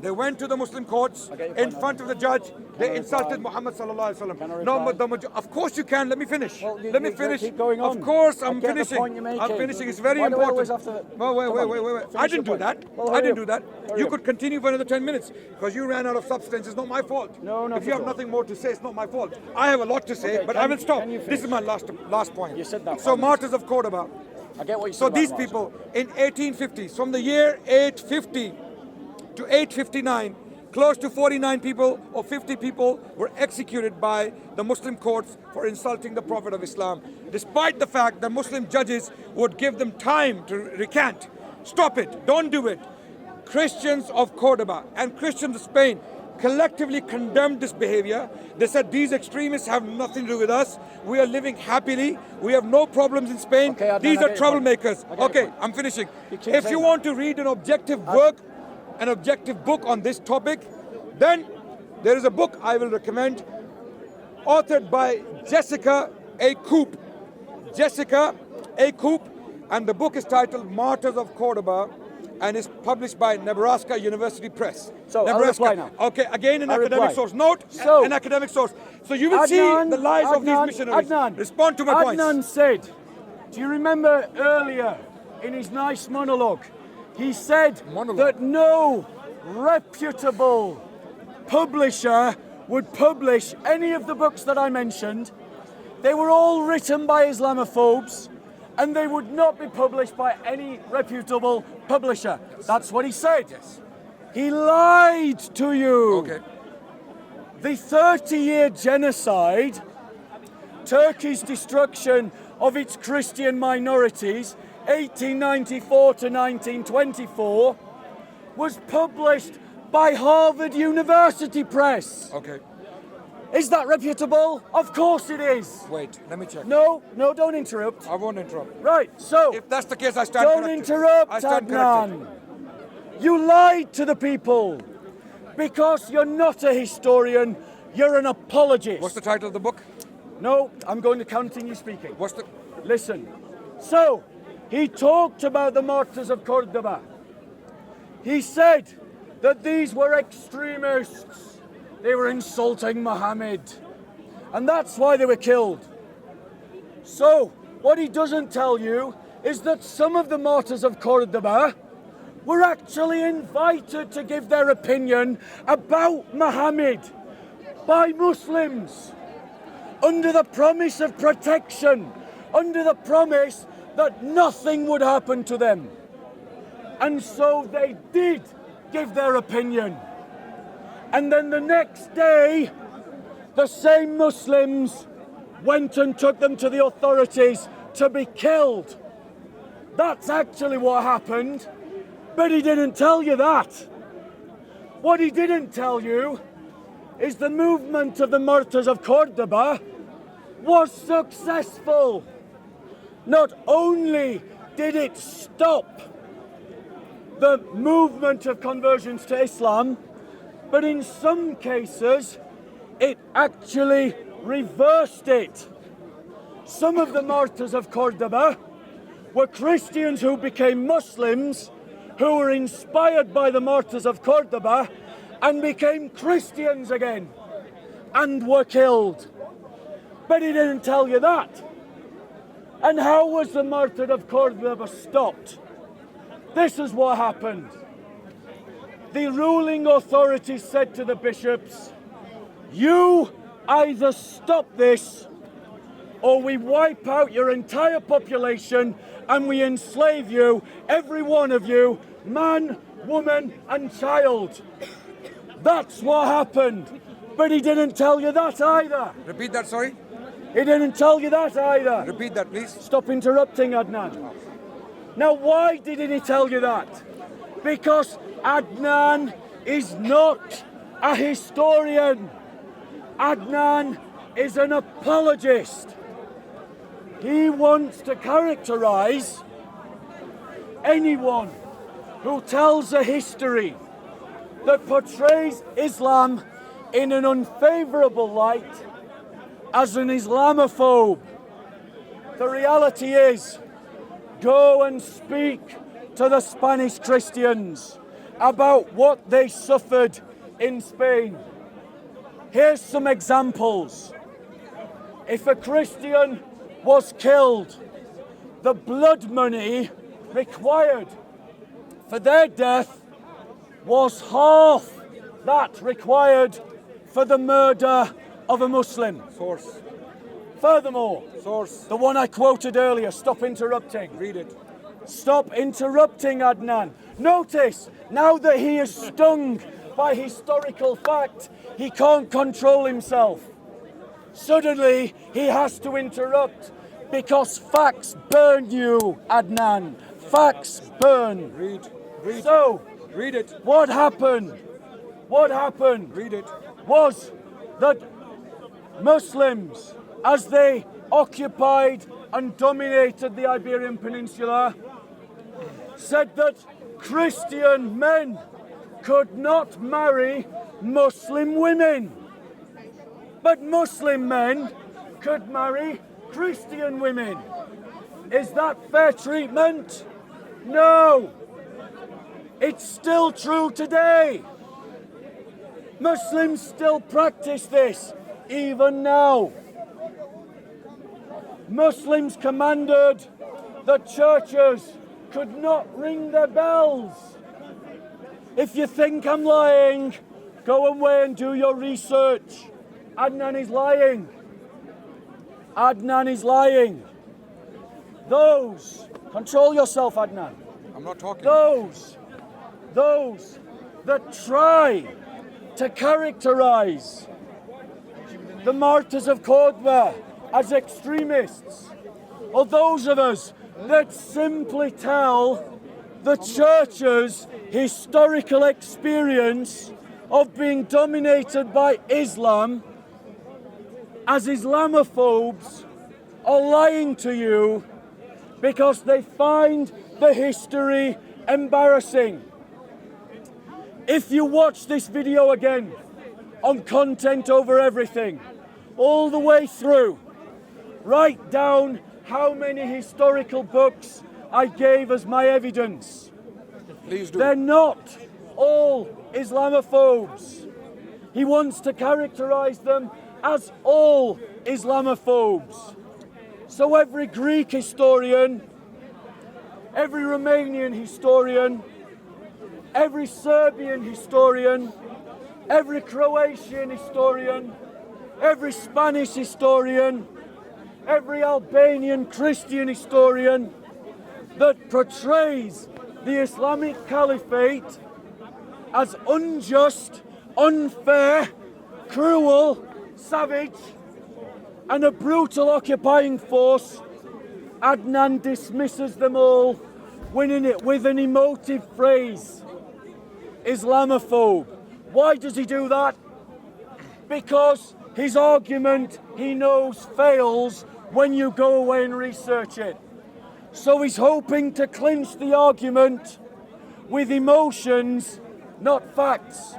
They went to the Muslim courts in front of the judge. They insulted Muhammad sallallahu alaihi wasallam. No, but of course you can. Let me finish. Let me finish. Keep going on. Of course, I'm I get the finishing. point you're making. I'm finishing. It's very Why do we important. always have to- Wait. I didn't do that. Well, I didn't do that. Hurry You up. could continue for another 10 minutes because you ran out of substance. It's not my fault. No, not If you at have all. nothing more to say, it's not my fault. I have a lot to say, Okay, but can I will you- stop. can you This finish? is my last point. You said that So 5 minutes. Martyrs of Cordoba. I get what you said. So about these Martyrs. people in 1850s, from the year 850 to 859, close to 49 people or 50 people were executed by the Muslim courts for insulting the Prophet of Islam, despite the fact that Muslim judges would give them time to recant. Stop it, don't do it. Christians of Cordoba and Christians of Spain collectively condemned this behavior. They said these extremists have nothing to do with us. We are living happily. We have no problems in Spain. Okay, Adnan, These I are get your point. troublemakers. I get your Okay, point. I'm finishing. You keep If saying you that. want to read an objective work, an objective book on this topic, then there is a book I will recommend, authored by Jessica A. Coop. Jessica A. Coop, and the book is titled Martyrs of Cordoba and is published by Nebraska University Press. So, I'll Nebraska. reply now. Okay, again an I'll academic reply. source. Note, So, an academic source. So you will see the lies of these missionaries. Adnan, Respond to my points. Adnan said, do you remember earlier in his nice monologue, he said that no reputable publisher would publish any of the books that I mentioned. They were all written by Islamophobes and they would not be published by any reputable publisher. That's what he said. He lied to you. Okay. The 30-year genocide, Turkey's destruction of its Christian minorities, 1894 to 1924, was published by Harvard University Press. Okay. Is that reputable? Of course it is. Wait, let me check. No, don't interrupt. I won't interrupt. Right, so If that's the case, I stand don't corrected. interrupt, I stand corrected. Adnan. You lied to the people because you're not a historian, you're an apologist. What's the title of the book? No, I'm going to continue speaking. What's the... Listen. So, he talked about the Martyrs of Cordoba. He said that these were extremists. They were insulting Muhammad. And that's why they were killed. So, what he doesn't tell you is that some of the Martyrs of Cordoba were actually invited to give their opinion about Muhammad by Muslims under the promise of protection, under the promise that nothing would happen to them. And so they did give their opinion. And then the next day, the same Muslims went and took them to the authorities to be killed. That's actually what happened, but he didn't tell you that. What he didn't tell you is the movement of the Martyrs of Cordoba was successful. Not only did it stop the movement of conversions to Islam, but in some cases, it actually reversed it. Some of the Martyrs of Cordoba were Christians who became Muslims, who were inspired by the Martyrs of Cordoba and became Christians again and were killed. But he didn't tell you that. And how was the Martyr of Cordoba stopped? This is what happened. The ruling authorities said to the bishops, you either stop this or we wipe out your entire population and we enslave you, every one of you, man, woman and child. That's what happened. But he didn't tell you that either. Repeat that, sorry. He didn't tell you that either. Repeat that, please. Stop interrupting, Adnan. Now, why didn't he tell you that? Because Adnan is not a historian. Adnan is an apologist. He wants to characterize anyone who tells a history that portrays Islam in an unfavorable light as an Islamophobe. The reality is, go and speak to the Spanish Christians about what they suffered in Spain. Here's some examples. If a Christian was killed, the blood money required for their death was half that required for the murder of a Muslim. Source. Furthermore, Source. the one I quoted earlier, stop interrupting. Read it. Stop interrupting, Adnan. Notice, now that he is stung by historical fact, he can't control himself. Suddenly, he has to interrupt because facts burn you, Adnan. Facts burn. Read. Read. So, Read it. what happened? What happened Read it. was that Muslims, as they occupied and dominated the Iberian Peninsula, said that Christian men could not marry Muslim women. But Muslim men could marry Christian women. Is that fair treatment? No. It's still true today. Muslims still practice this, even now. Muslims commanded that churches could not ring their bells. If you think I'm lying, go away and do your research. Adnan is lying. Adnan is lying. Those, control yourself, Adnan. I'm not talking. Those that try to characterize the Martyrs of Cordoba as extremists, or those of us that simply tell the church's historical experience of being dominated by Islam as Islamophobes, are lying to you because they find the history embarrassing. If you watch this video again on content over everything, all the way through, write down how many historical books I gave as my evidence. Please do. They're not all Islamophobes. He wants to characterize them as all Islamophobes. So every Greek historian, every Romanian historian, every Serbian historian, every Croatian historian, every Spanish historian, every Albanian Christian historian that portrays the Islamic Caliphate as unjust, unfair, cruel, savage, and a brutal occupying force, Adnan dismisses them all, winning it with an emotive phrase: Islamophobe. Why does he do that? Because his argument, he knows, fails when you go away and research it. So he's hoping to clinch the argument with emotions, not facts.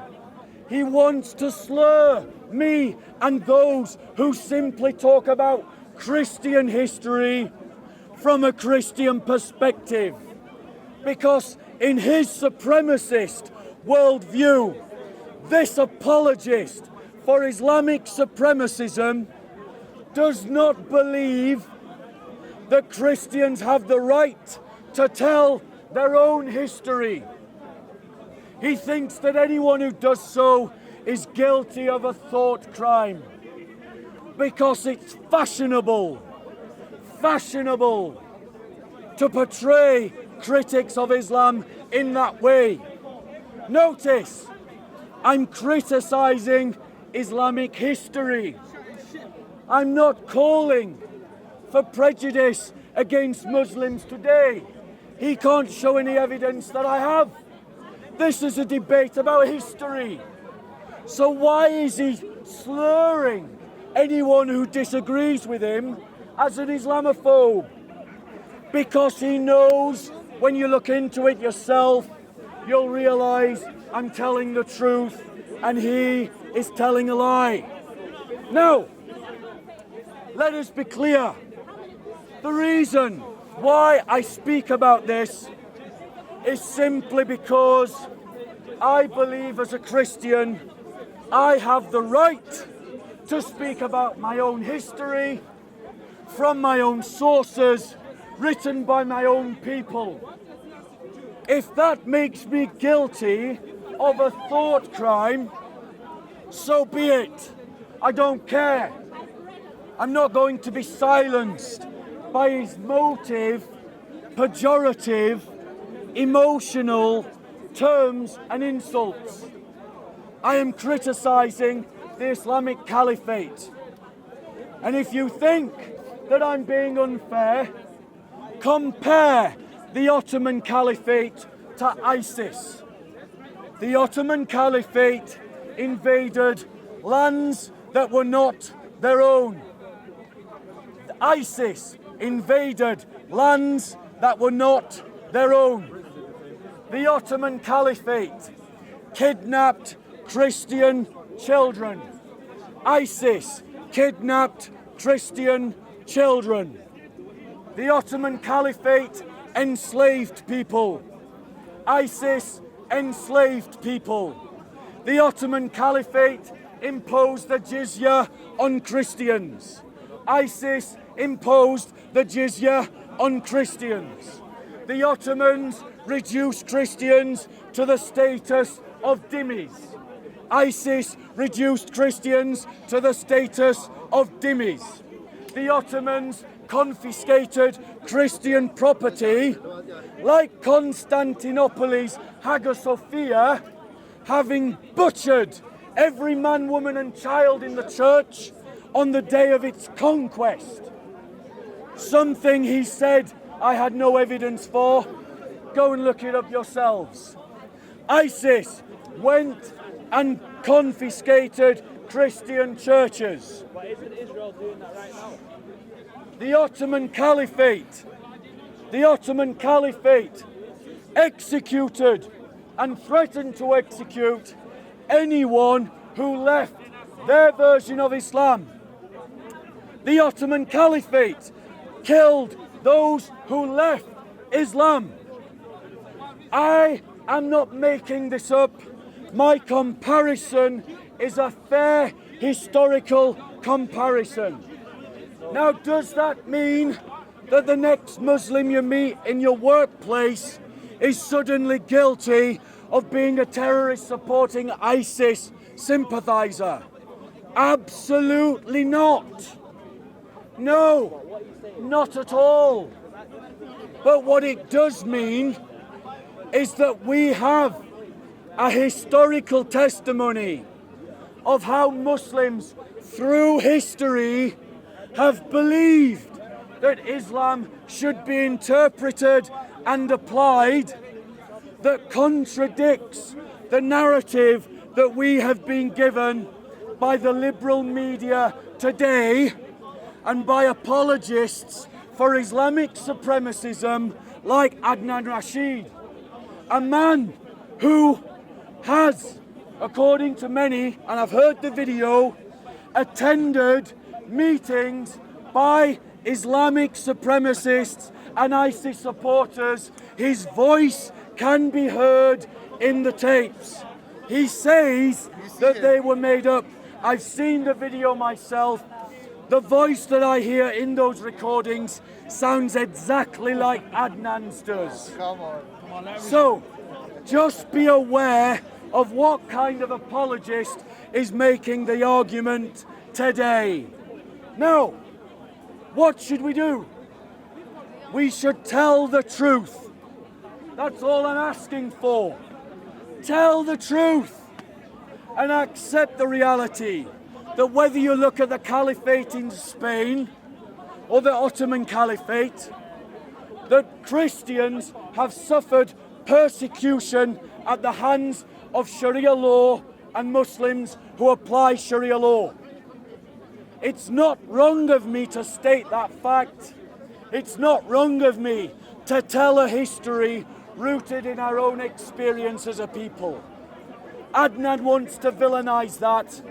He wants to slur me and those who simply talk about Christian history from a Christian perspective. Because in his supremacist worldview, this apologist for Islamic supremacism does not believe that Christians have the right to tell their own history. He thinks that anyone who does so is guilty of a thought crime because it's fashionable to portray critics of Islam in that way. Notice, I'm criticizing Islamic history. I'm not calling for prejudice against Muslims today. He can't show any evidence that I have. This is a debate about history. So why is he slurring anyone who disagrees with him as an Islamophobe? Because he knows when you look into it yourself, you'll realise I'm telling the truth and he is telling a lie. Now, let us be clear. The reason why I speak about this is simply because I believe as a Christian I have the right to speak about my own history from my own sources, written by my own people. If that makes me guilty of a thought crime, so be it. I don't care. I'm not going to be silenced by his motive, pejorative, emotional terms and insults. I am criticising the Islamic Caliphate. And if you think that I'm being unfair, compare the Ottoman Caliphate to ISIS. The Ottoman Caliphate invaded lands that were not their own. ISIS invaded lands that were not their own. The Ottoman Caliphate kidnapped Christian children. ISIS kidnapped Christian children. The Ottoman Caliphate enslaved people. ISIS enslaved people. The Ottoman Caliphate imposed the jizya on Christians. ISIS imposed the jizya on Christians. The Ottomans reduced Christians to the status of dhimmis. ISIS reduced Christians to the status of dhimmis. The Ottomans confiscated Christian property, like Constantinople's Hagia Sophia, having butchered every man, woman and child in the church on the day of its conquest. Something he said I had no evidence for. Go and look it up yourselves. ISIS went and confiscated Christian churches. But isn't Israel doing that right now? The Ottoman Caliphate executed and threatened to execute anyone who left their version of Islam. The Ottoman Caliphate killed those who left Islam. I am not making this up. My comparison is a fair historical comparison. Now, does that mean that the next Muslim you meet in your workplace is suddenly guilty of being a terrorist supporting ISIS sympathizer? Absolutely not. No, not at all. But what it does mean is that we have a historical testimony of how Muslims through history have believed that Islam should be interpreted and applied, that contradicts the narrative that we have been given by the liberal media today and by apologists for Islamic supremacism like Adnan Rashid, a man who has, according to many, and I've heard the video, attended meetings by Islamic supremacists and ISIS supporters. His voice can be heard in the tapes. He says that they were made up. I've seen the video myself. The voice that I hear in those recordings sounds exactly like Adnan's does. So, just be aware of what kind of apologist is making the argument today. Now, what should we do? We should tell the truth. That's all I'm asking for. Tell the truth and accept the reality that whether you look at the Caliphate in Spain or the Ottoman Caliphate, that Christians have suffered persecution at the hands of Sharia law and Muslims who apply Sharia law. It's not wrong of me to state that fact. It's not wrong of me to tell a history rooted in our own experience as a people. Adnan wants to villainize that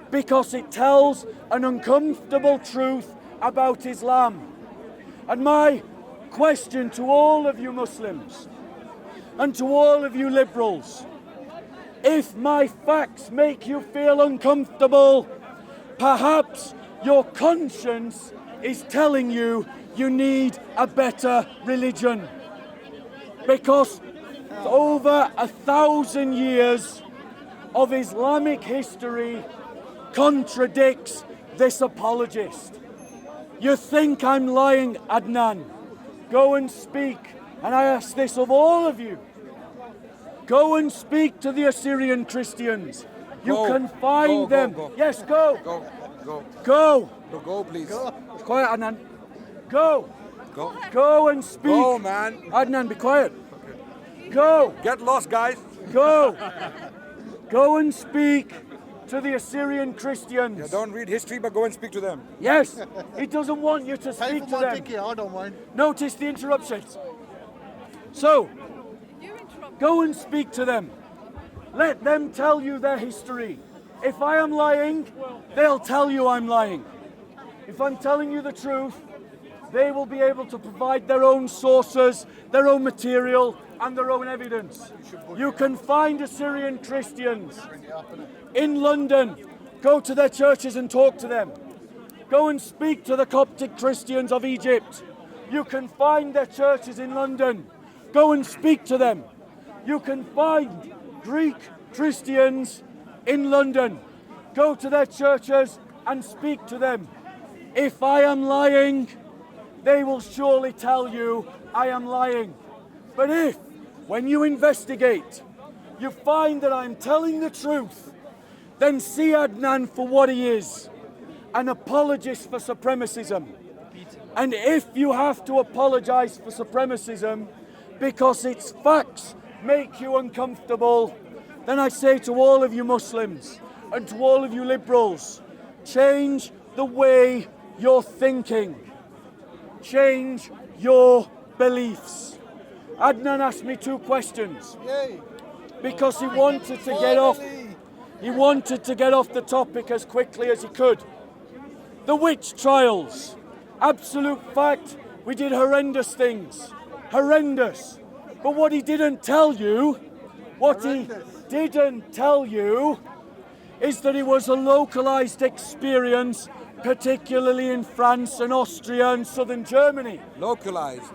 because it tells an uncomfortable truth about Islam. And my question to all of you Muslims and to all of you liberals, if my facts make you feel uncomfortable, perhaps your conscience is telling you you need a better religion. Because over 1,000 years of Islamic history contradicts this apologist. You think I'm lying, Adnan? Go and speak, and I ask this of all of you. Go and speak to the Assyrian Christians. You can find them. Go. Yes, go. Go, Go. please. Quiet, Adnan. Go. Go. Go and speak. Go, man. Adnan, be quiet. Go. Get lost, guys. Go. Go and speak to the Assyrian Christians. Yeah, don't read history, but go and speak to them. Yes, he doesn't want you to Pay speak for to my them. ticket, I don't mind. Notice the interruptions. So, go and speak to them. Let them tell you their history. If I am lying, they'll tell you I'm lying. If I'm telling you the truth, they will be able to provide their own sources, their own material, and their own evidence. You can find Assyrian Christians in London. Go to their churches and talk to them. Go and speak to the Coptic Christians of Egypt. You can find their churches in London. Go and speak to them. You can find Greek Christians in London. Go to their churches and speak to them. If I am lying, they will surely tell you I am lying. But if, when you investigate, you find that I'm telling the truth, then see Adnan for what he is, an apologist for supremacism. And if you have to apologize for supremacism because its facts make you uncomfortable, then I say to all of you Muslims and to all of you liberals, change the way you're thinking. Change your beliefs. Adnan asked me 2 questions because he wanted to get off. He wanted to get off the topic as quickly as he could. The witch trials. Absolute fact, we did horrendous things. Horrendous. But what he didn't tell you, is that it was a localized experience, particularly in France and Austria and southern Germany. Localized.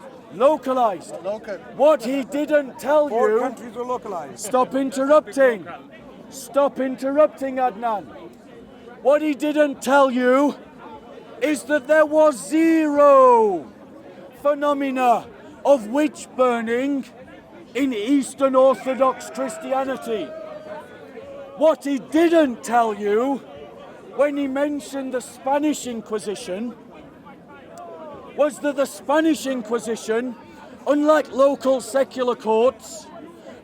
What he didn't tell 4 you... countries were localized. Stop interrupting. Stop interrupting, Adnan. What he didn't tell you is that there was 0 phenomena of witch burning in Eastern Orthodox Christianity. What he didn't tell you when he mentioned the Spanish Inquisition was that the Spanish Inquisition, unlike local secular courts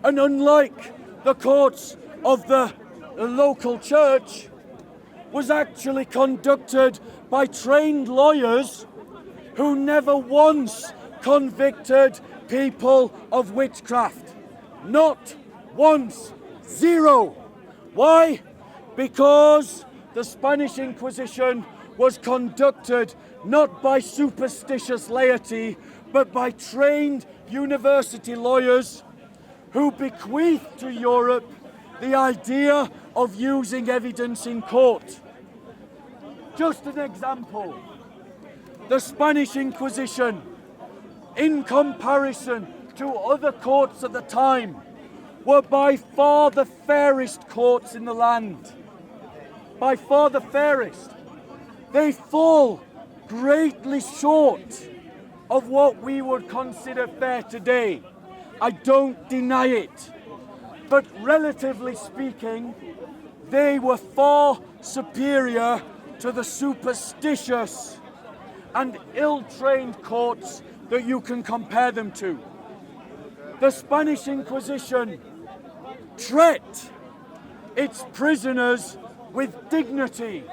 and unlike the courts of the local church, was actually conducted by trained lawyers who never once convicted people of witchcraft. Not once. 0. Why? Because the Spanish Inquisition was conducted not by superstitious laity, but by trained university lawyers who bequeathed to Europe the idea of using evidence in court. Just an example. The Spanish Inquisition, in comparison to other courts at the time, were by far the fairest courts in the land. By far the fairest. They fall greatly short of what we would consider fair today. I don't deny it. But relatively speaking, they were far superior to the superstitious and ill-trained courts that you can compare them to. The Spanish Inquisition treated its prisoners with dignity.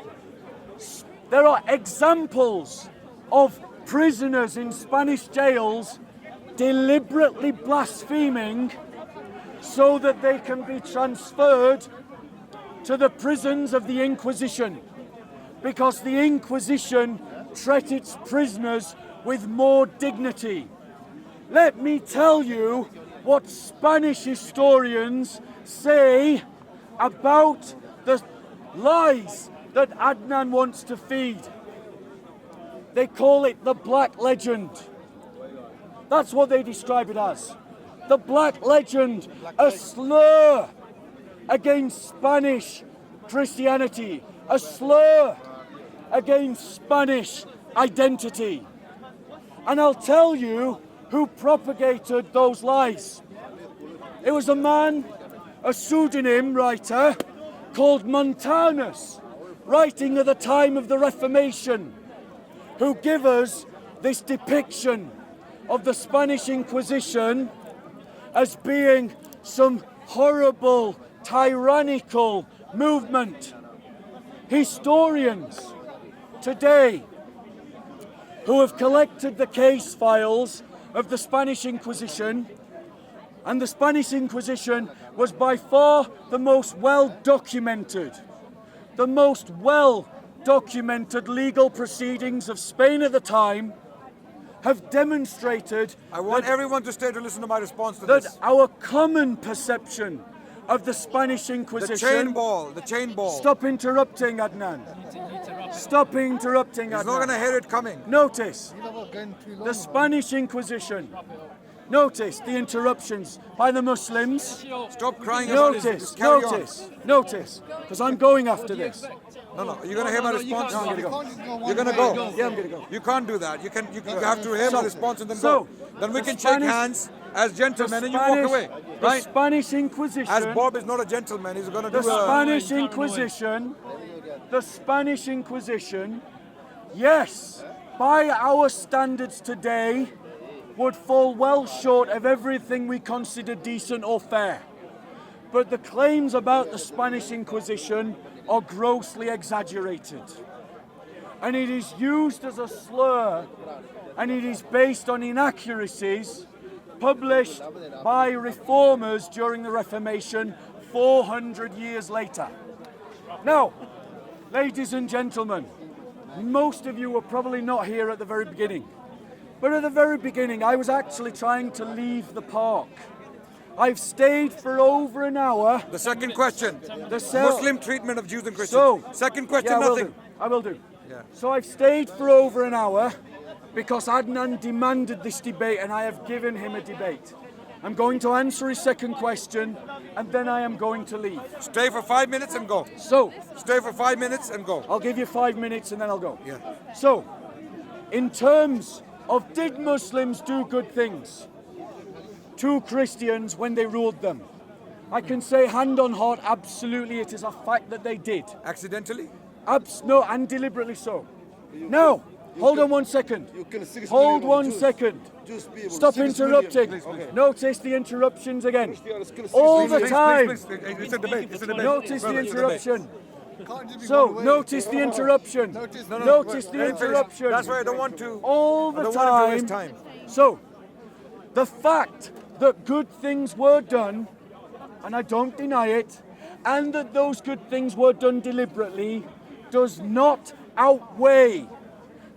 There are examples of prisoners in Spanish jails deliberately blaspheming so that they can be transferred to the prisons of the Inquisition, because the Inquisition treated its prisoners with more dignity. Let me tell you what Spanish historians say about the lies that Adnan wants to feed. They call it the Black Legend. That's what they describe it as. The Black Legend, a slur against Spanish Christianity, a slur against Spanish identity. And I'll tell you who propagated those lies. It was a man, a pseudonym writer, called Montanus, writing at the time of the Reformation, who give us this depiction of the Spanish Inquisition as being some horrible, tyrannical movement. Historians today who have collected the case files of the Spanish Inquisition, and the Spanish Inquisition was by far the most well-documented legal proceedings of Spain at the time, have demonstrated I want everyone to stay to listen to my response to that this. our common perception of the Spanish Inquisition... The chain ball. Stop interrupting, Adnan. Stop interrupting, Adnan. He's not going to hear it coming. Notice the Spanish Inquisition. Notice the interruptions by the Muslims. Stop crying about it. Just carry on. Notice, because I'm going after this. No, you're going to hear my response. No, I'm going to go. You're going to go. Yeah, I'm going to go. You can't do that. You have to hear my response and then So, go. Then we the can Spanish- shake hands as gentlemen and you walk away. The Right? Spanish Inquisition. As Bob is not a gentleman, he's going to The do Spanish Inquisition, yes, by our standards today, would fall well short of everything we consider decent or fair. But the claims about the Spanish Inquisition are grossly exaggerated. And it is used as a slur, and it is based on inaccuracies published by reformers during the Reformation 400 years later. Now, ladies and gentlemen, most of you were probably not here at the very beginning. But at the very beginning, I was actually trying to leave the park. I've stayed for over an hour. The second question. The Muslim treatment of Jews and Christians. So, second question, yeah, nothing. I will do. Yeah. So I've stayed for over an hour because Adnan demanded this debate and I have given him a debate. I'm going to answer his second question and then I am going to leave. Stay for 5 minutes and go. So, Stay for 5 minutes and go. I'll give you 5 minutes and then I'll go. Yeah. So, in terms of did Muslims do good things to Christians when they ruled them? I can say hand on heart, absolutely it is a fact that they did. Accidentally? No, and deliberately so. No, hold on 1 second. Hold 1 second. Stop interrupting. Notice the interruptions again. All the time. Please. It's a debate. It's a debate. Notice the Brother, it's a debate. interruption. So, notice the interruption. Notice the interruption. That's why I don't want to. All I the don't want to waste time. time. So, the fact that good things were done, and I don't deny it, and that those good things were done deliberately, does not outweigh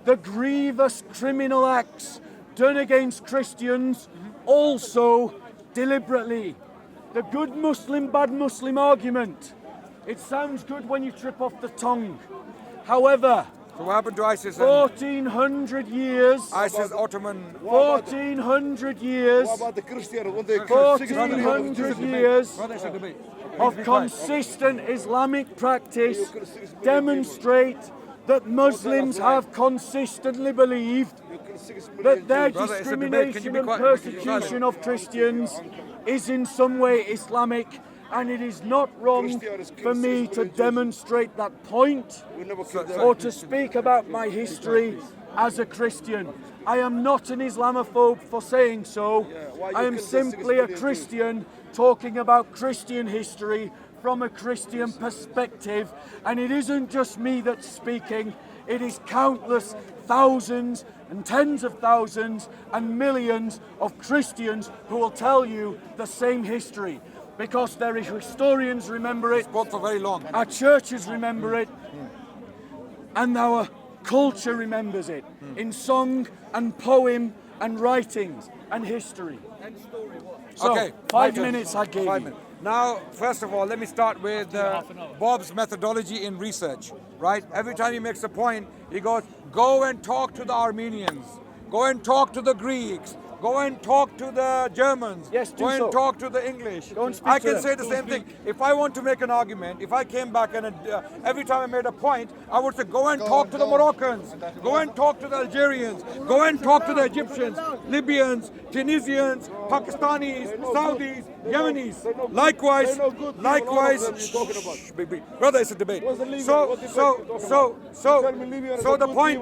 the grievous criminal acts done against Christians, also deliberately. The good Muslim, bad Muslim argument. It sounds good when you trip off the tongue. However, So what happened to ISIS? 1400 years. ISIS, Ottoman. 1400 years. What about the Christian when they 1400 years Brother, it's a debate. of consistent Islamic practice demonstrate that Muslims have consistently believed that their Brother, it's a debate. Can you discrimination be and quiet? persecution of Christians is in some way Islamic And it is not wrong for me to demonstrate that point or to speak about my history as a Christian. I am not an Islamophobe for saying so. I am simply a Christian talking about Christian history from a Christian perspective. And it isn't just me that's speaking, it is countless thousands and tens of thousands and millions of Christians who will tell you the same history. Because their historians remember it, Spoke for very long. our churches remember it, and our culture remembers it in song and poem and writings and history. So, Okay, 5 my turn. minutes I gave 5 you. minutes. Now, first of all, let me start with Bob's methodology in research, right? Every time he makes a point, he goes, go and talk to the Armenians, go and talk to the Greeks, go and talk to the Germans, Yes, do go and so. talk to the English. Go and speak I to can them. say the same thing. If I want to make an argument, if I came back and every time I made a point, I would say, go and talk to the Moroccans, go and talk to the Algerians, go and talk to the Egyptians, Libyans, Tunisians, Pakistanis, Saudis, Yemenis. Likewise, shh, baby. Brother, it's a debate. So the point,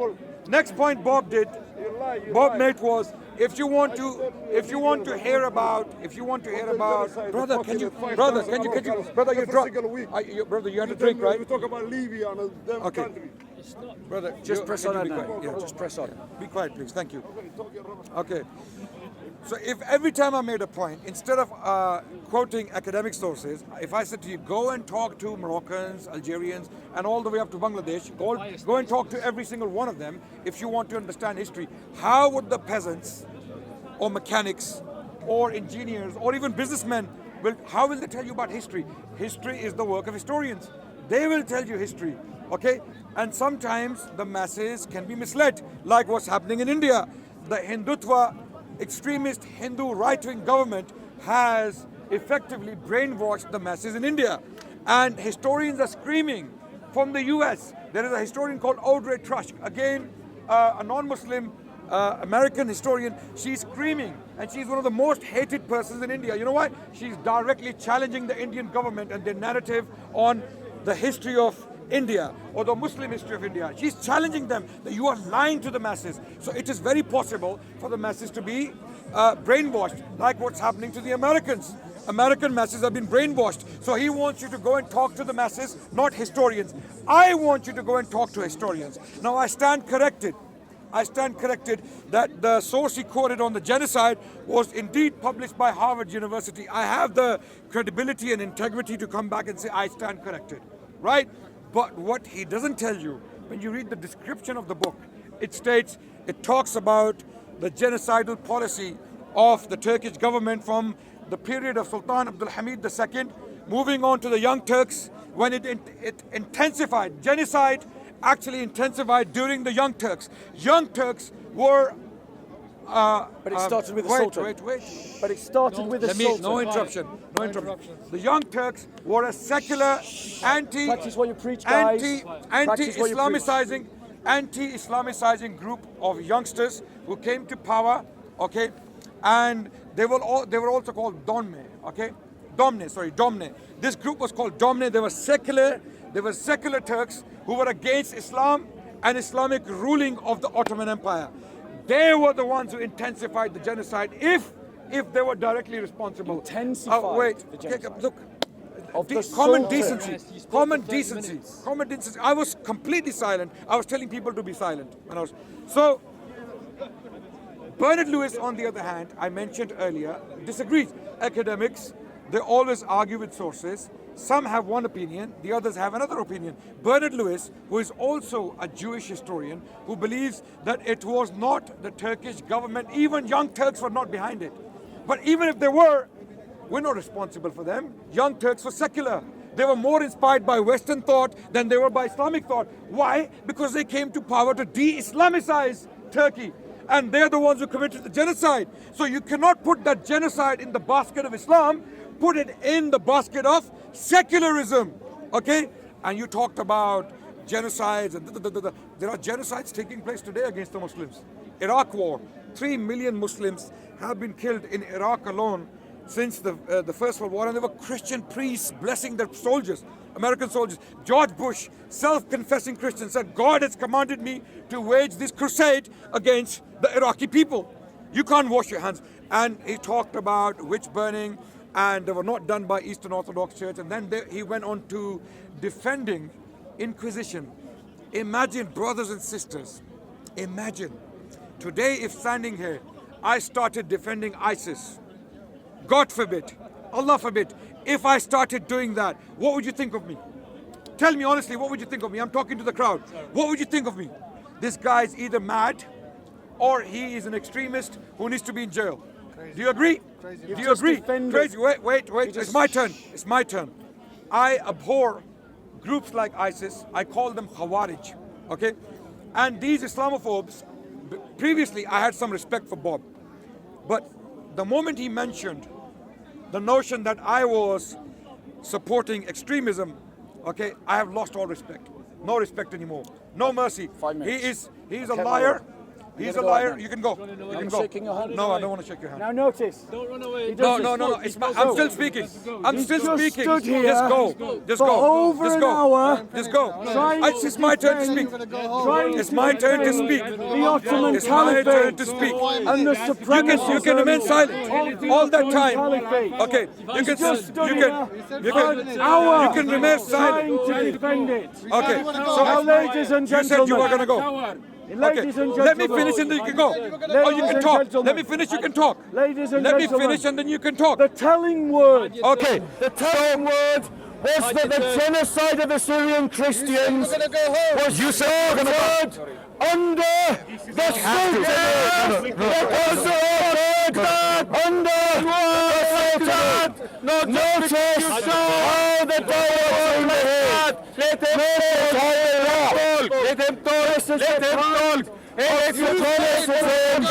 next point Bob made was, if you want to hear about, brother, you're drunk. Brother, you had a drink, right? We talk about Libya and them Okay. country. Brother, Just press on can it you be now. quiet? Yeah, just press on. Be quiet, please. Thank you. Okay. So if every time I made a point, instead of quoting academic sources, if I said to you, go and talk to Moroccans, Algerians, and all the way up to Bangladesh, go and talk to every single one of them if you want to understand history, how would the peasants or mechanics or engineers or even businessmen, how will they tell you about history? History is the work of historians. They will tell you history, okay? And sometimes the masses can be misled, like what's happening in India. The Hindutva, extremist Hindu right-wing government has effectively brainwashed the masses in India. And historians are screaming from the US. There is a historian called Audrey Trush, again, a non-Muslim American historian. She's screaming, and she's one of the most hated persons in India. You know why? She's directly challenging the Indian government and their narrative on the history of India or the Muslim history of India. She's challenging them that you are lying to the masses. So it is very possible for the masses to be brainwashed, like what's happening to the Americans. American masses have been brainwashed. So he wants you to go and talk to the masses, not historians. I want you to go and talk to historians. Now I stand corrected that the source he quoted on the genocide was indeed published by Harvard University. I have the credibility and integrity to come back and say I stand corrected, right? But what he doesn't tell you, when you read the description of the book, it talks about the genocidal policy of the Turkish government from the period of Sultan Abdul Hamid II, moving on to the Young Turks, when it intensified. Genocide actually intensified during the Young Turks. Young Turks were... But it started with the Sultan. Wait. But it started with the Sultan. No interruption. The Young Turks were a secular, Practice what you preach, guys. Practice what you preach. anti-Islamicizing group of youngsters who came to power, okay, and they were also called Domne, okay, Domne. This group was called Domne. They were secular Turks who were against Islam and Islamic ruling of the Ottoman Empire. They were the ones who intensified the genocide if they were directly responsible. Intensified the genocide. Look. Of the Common Sultan. decency. I was completely silent. I was telling people to be silent. So, Bernard Lewis, on the other hand, I mentioned earlier, disagrees. Academics, they always argue with sources. Some have one opinion, the others have another opinion. Bernard Lewis, who is also a Jewish historian, who believes that it was not the Turkish government, even Young Turks were not behind it. But even if they were, we're not responsible for them. Young Turks were secular. They were more inspired by Western thought than they were by Islamic thought. Why? Because they came to power to de-Islamicize Turkey. And they're the ones who committed the genocide. So you cannot put that genocide in the basket of Islam, put it in the basket of secularism. Okay? And you talked about genocides. And there are genocides taking place today against the Muslims. Iraq war. 3 million Muslims have been killed in Iraq alone since the First World War, and there were Christian priests blessing their soldiers, American soldiers. George Bush, self-confessing Christian, said, God has commanded me to wage this crusade against the Iraqi people. You can't wash your hands. And he talked about witch burning, and they were not done by Eastern Orthodox Church. And then he went on to defending Inquisition. Imagine, brothers and sisters, imagine today if standing here, I started defending ISIS. God forbid, Allah forbid, if I started doing that, what would you think of me? Tell me honestly, what would you think of me? I'm talking to the crowd. What would you think of me? This guy's either mad or he is an extremist who needs to be in jail. Do you agree? Do you agree? Crazy. Wait. It's my turn. It's my turn. I abhor groups like ISIS. I call them Khawarij. Okay? And these Islamophobes, previously I had some respect for Bob. But the moment he mentioned the notion that I was supporting extremism, okay, I have lost all respect. No respect anymore. No mercy. 5 minutes. He's a liar. He's a liar. You can go. You can go. shaking your hand? No, I don't want to shake your hand. Now notice. Don't run away. No. I'm still speaking. I'm still just speaking. stood here Just go. Just for go. over Just an go. hour Just go. trying It's my turn to speak. trying It's my turn to defend speak. The Ottoman It's my turn Caliphate to speak. and the supremacy. You can remain silent all that time. Okay. You can remain silent. Trying to defend it. Okay. Now, ladies and You said you were gentlemen. gonna go. Okay. Ladies and Let me gentlemen. finish and then you can go. Or you can and talk. gentlemen. Let me finish. You can talk. Ladies and Let me gentlemen. finish and then you can talk. The telling word. Okay. The telling word was that the genocide of the Syrian Christians was usurped under the Sultan. Notice how the dialogue let him talk. Let him talk. It's a criticism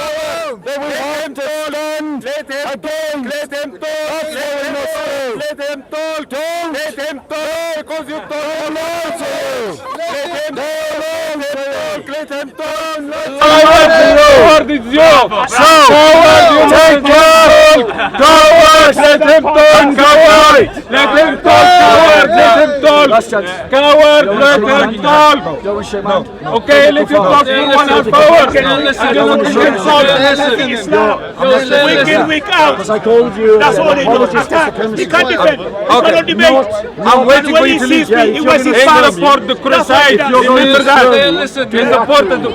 that we have to stand against. Let him talk. Let him talk. Let him talk. Because you talk about it. Let him talk. Let him talk. Coward is you. So, take care. Coward. Let him talk. Coward. Let him talk. Coward. Let him talk. Coward. Let him talk. Okay, let him talk for 1 hour. Week in, week out. Because I told you. That's all they do. Attack. He can't defend. He cannot debate. I'm waiting for When you he to sees leave. me, he wears his Ain't fast. support the crusade. Remember that. Listen to It's important.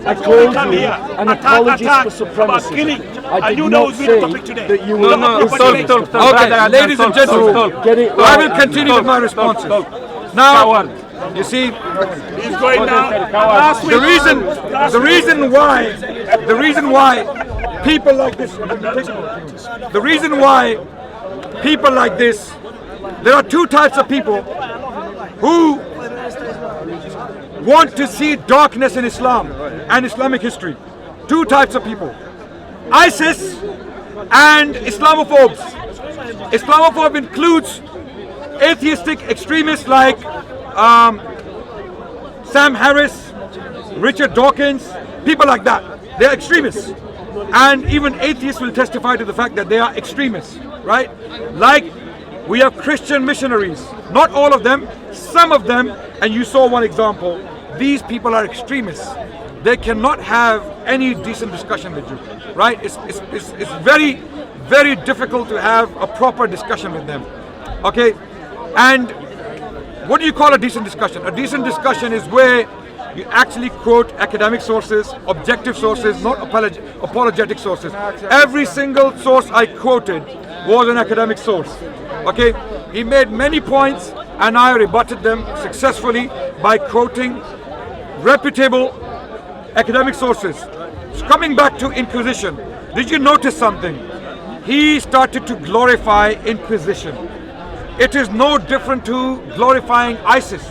I told Come you here. an Attack, apology attack for supremacy. about killing. I And did you know not who's with the say topic today. that you No, were. no, Okay, ladies and gentlemen, Get it I right. will continue with my responses. Now, you see, He's going now. Last week. the reason why people like this, the reason why people like this, there are two types of people who want to see darkness in Islam and Islamic history. Two types of people: ISIS and Islamophobes. Islamophobe includes atheistic extremists like Sam Harris, Richard Dawkins, people like that. They're extremists. And even atheists will testify to the fact that they are extremists, right? Like we have Christian missionaries, not all of them, some of them, and you saw one example. These people are extremists. They cannot have any decent discussion with you, right? It's very, very difficult to have a proper discussion with them, okay? And what do you call a decent discussion? A decent discussion is where you actually quote academic sources, objective sources, not apologetic sources. Every single source I quoted was an academic source, okay? He made many points and I rebutted them successfully by quoting reputable academic sources. So coming back to Inquisition, did you notice something? He started to glorify Inquisition. It is no different to glorifying ISIS.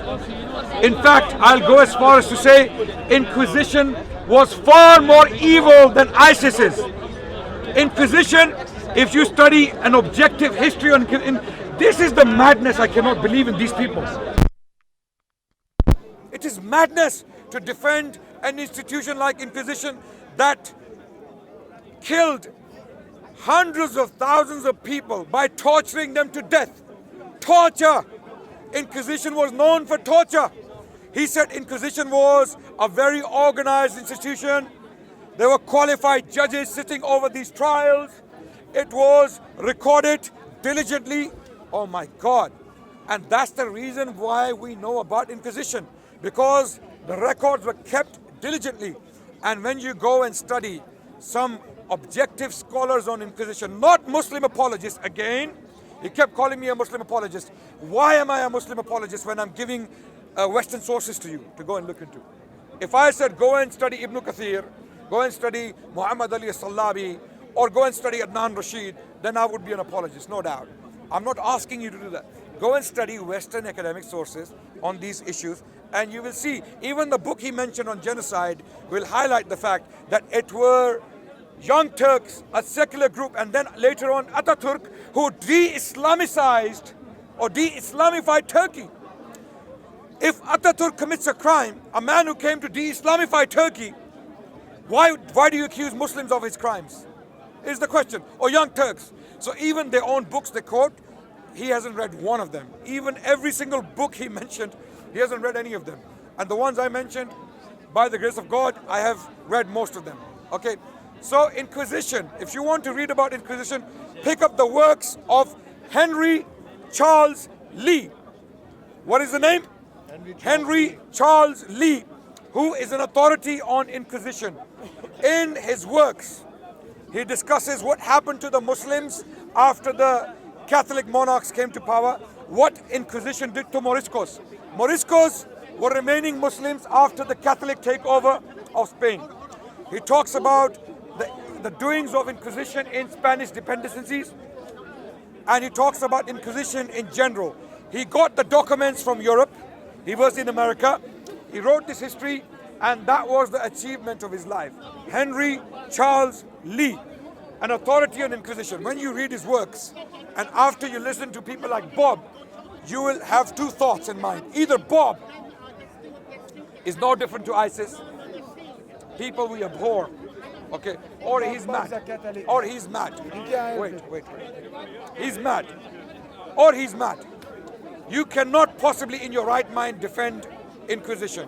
In fact, I'll go as far as to say Inquisition was far more evil than ISIS is. Inquisition, if you study an objective history on this is the madness. I cannot believe in these people. It is madness to defend an institution like Inquisition that killed hundreds of thousands of people by torturing them to death. Torture! Inquisition was known for torture. He said Inquisition was a very organized institution. There were qualified judges sitting over these trials. It was recorded diligently. Oh my God. And that's the reason why we know about Inquisition, because the records were kept diligently. And when you go and study some objective scholars on Inquisition, not Muslim apologists, again, he kept calling me a Muslim apologist. Why am I a Muslim apologist when I'm giving Western sources to you to go and look into? If I said go and study Ibn Kathir, go and study Muhammad Ali Salabi, or go and study Adnan Rashid, then I would be an apologist, no doubt. I'm not asking you to do that. Go and study Western academic sources on these issues, and you will see, even the book he mentioned on genocide will highlight the fact that it were young Turks, a secular group, and then later on Ataturk, who de-Islamicized or de-Islamified Turkey. If Ataturk commits a crime, a man who came to de-Islamify Turkey, why do you accuse Muslims of his crimes? Is the question. Or young Turks. So even their own books they quote, he hasn't read one of them. Even every single book he mentioned, he hasn't read any of them. And the ones I mentioned, by the grace of God, I have read most of them. Okay. So Inquisition, if you want to read about Inquisition, pick up the works of Henry Charles Lee. What is the name? Henry Charles Lee, who is an authority on Inquisition. In his works, he discusses what happened to the Muslims after the Catholic monarchs came to power, what Inquisition did to Moriscos. Moriscos were remaining Muslims after the Catholic takeover of Spain. He talks about the doings of Inquisition in Spanish dependencies, and he talks about Inquisition in general. He got the documents from Europe. He was in America. He wrote this history, and that was the achievement of his life. Henry Charles Lee, an authority on Inquisition. When you read his works, and after you listen to people like Bob, you will have two thoughts in mind. Either Bob is no different to ISIS, people we abhor, okay, or he's mad, or he's mad. Wait. He's mad, or he's mad. You cannot possibly in your right mind defend Inquisition.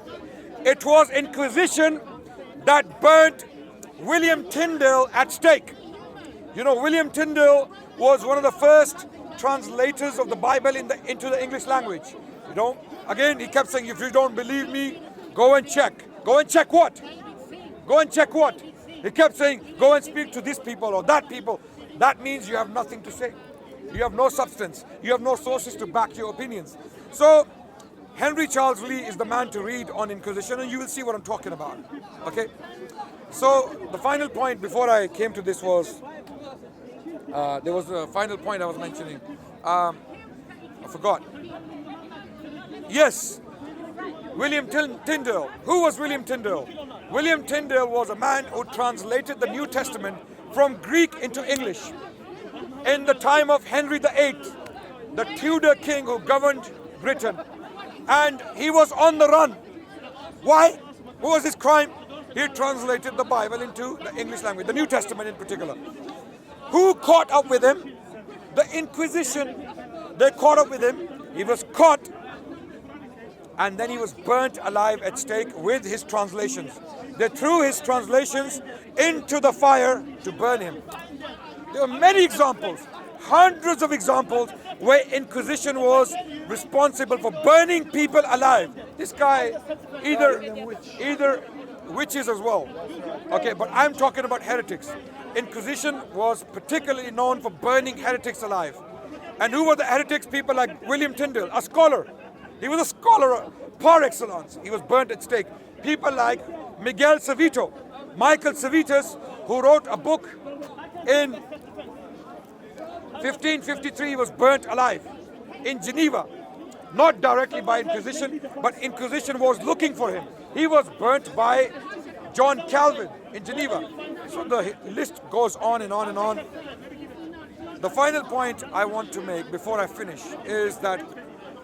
It was Inquisition that burnt William Tyndale at stake. You know, William Tyndale was one of the first translators of the Bible into the English language. You know, again, he kept saying, if you don't believe me, go and check. Go and check what? Go and check what? He kept saying, go and speak to this people or that people. That means you have nothing to say. You have no substance. You have no sources to back your opinions. So, Henry Charles Lee is the man to read on Inquisition, and you will see what I'm talking about. Okay? So, the final point before I came to this was, there was a final point I was mentioning. I forgot. Yes, William Tyndale. Who was William Tyndale? William Tyndale was a man who translated the New Testament from Greek into English in the time of Henry VIII, the Tudor king who governed Britain. And he was on the run. Why? What was his crime? He translated the Bible into the English language, the New Testament in particular. Who caught up with him? The Inquisition. They caught up with him. He was caught, and then he was burnt alive at stake with his translations. They threw his translations into the fire to burn him. There are many examples, hundreds of examples, where Inquisition was responsible for burning people alive. This guy, either witches as well. Okay, but I'm talking about heretics. Inquisition was particularly known for burning heretics alive. And who were the heretics? People like William Tyndale, a scholar. He was a scholar par excellence. He was burnt at stake. People like Miguel Savito, Michael Savitas, who wrote a book in 1553, he was burnt alive in Geneva. Not directly by Inquisition, but Inquisition was looking for him. He was burnt by John Calvin in Geneva. So the list goes on and on and on. The final point I want to make before I finish is that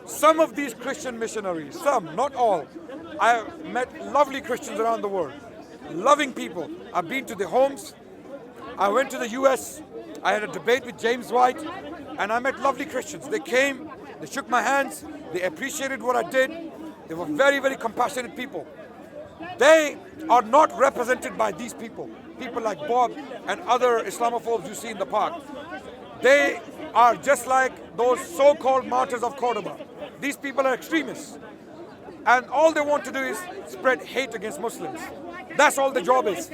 some of these Christian missionaries, some, not all, I have met lovely Christians around the world, loving people. I've been to their homes. I went to the US. I had a debate with James White, and I met lovely Christians. They came, they shook my hands, they appreciated what I did. They were very, very compassionate people. They are not represented by these people. People like Bob and other Islamophobes you see in the park. They are just like those so-called Martyrs of Cordoba. These people are extremists. And all they want to do is spread hate against Muslims. That's all the job is.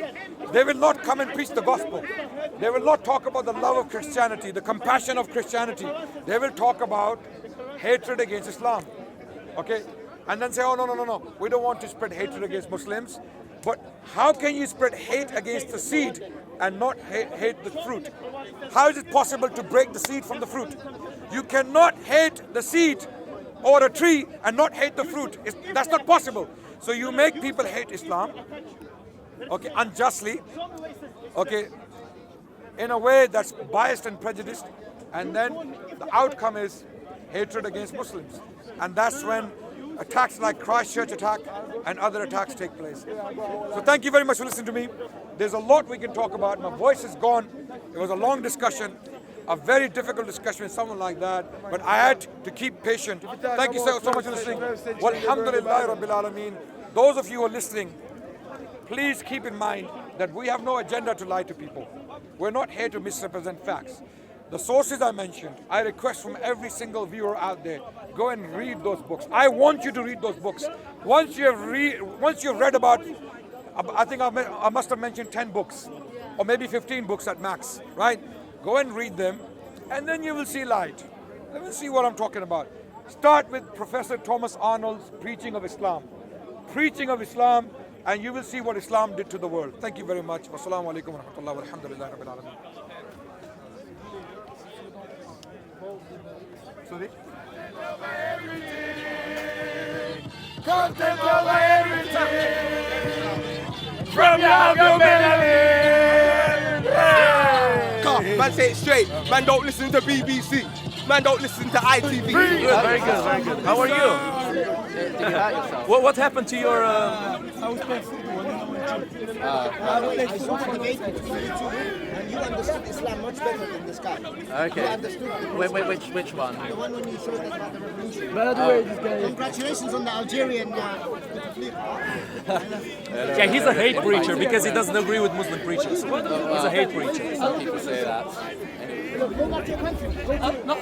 They will not come and preach the gospel. They will not talk about the love of Christianity, the compassion of Christianity. They will talk about hatred against Islam. Okay? And then say, oh, no, we don't want to spread hatred against Muslims. But how can you spread hate against the seed and not hate the fruit? How is it possible to break the seed from the fruit? You cannot hate the seed or a tree and not hate the fruit. That's not possible. So you make people hate Islam, okay, unjustly, okay, in a way that's biased and prejudiced, and then the outcome is hatred against Muslims. And that's when attacks like Christchurch attack and other attacks take place. So thank you very much for listening to me. There's a lot we can talk about. My voice is gone. It was a long discussion, a very difficult discussion with someone like that, but I had to keep patient. Thank you so much for listening. Walhamdulillah Rabbil Alameen. Those of you who are listening, please keep in mind that we have no agenda to lie to people. We're not here to misrepresent facts. The sources I mentioned, I request from every single viewer out there, go and read those books. I want you to read those books. Once you've read about, I think I must have mentioned 10 books, or maybe 15 books at max, right? Go and read them, and then you will see light. Let me see what I'm talking about. Start with Professor Thomas Arnold's Preaching of Islam. Preaching of Islam, and you will see what Islam did to the world. Thank you very much. Wassalamu alaikum wa rahmatullahi wa alhamdulillahi rabbil alamin. Sorry? Content over everything. From your Come, man, say it straight. Man, don't listen to BBC. Man, don't listen to ITV. Very good, very good. How are you? Did you hurt yourself? What happened to your... I saw a debate between you two, and you understood Islam much better than this guy. Okay. You understood Which one? the one when you showed us about the revolution. By the way, this guy... Congratulations on the Algerian Yeah, he's a hate preacher because he doesn't agree with Muslim preachers. He's a hate preacher. Some people say that. Go back to your country. No,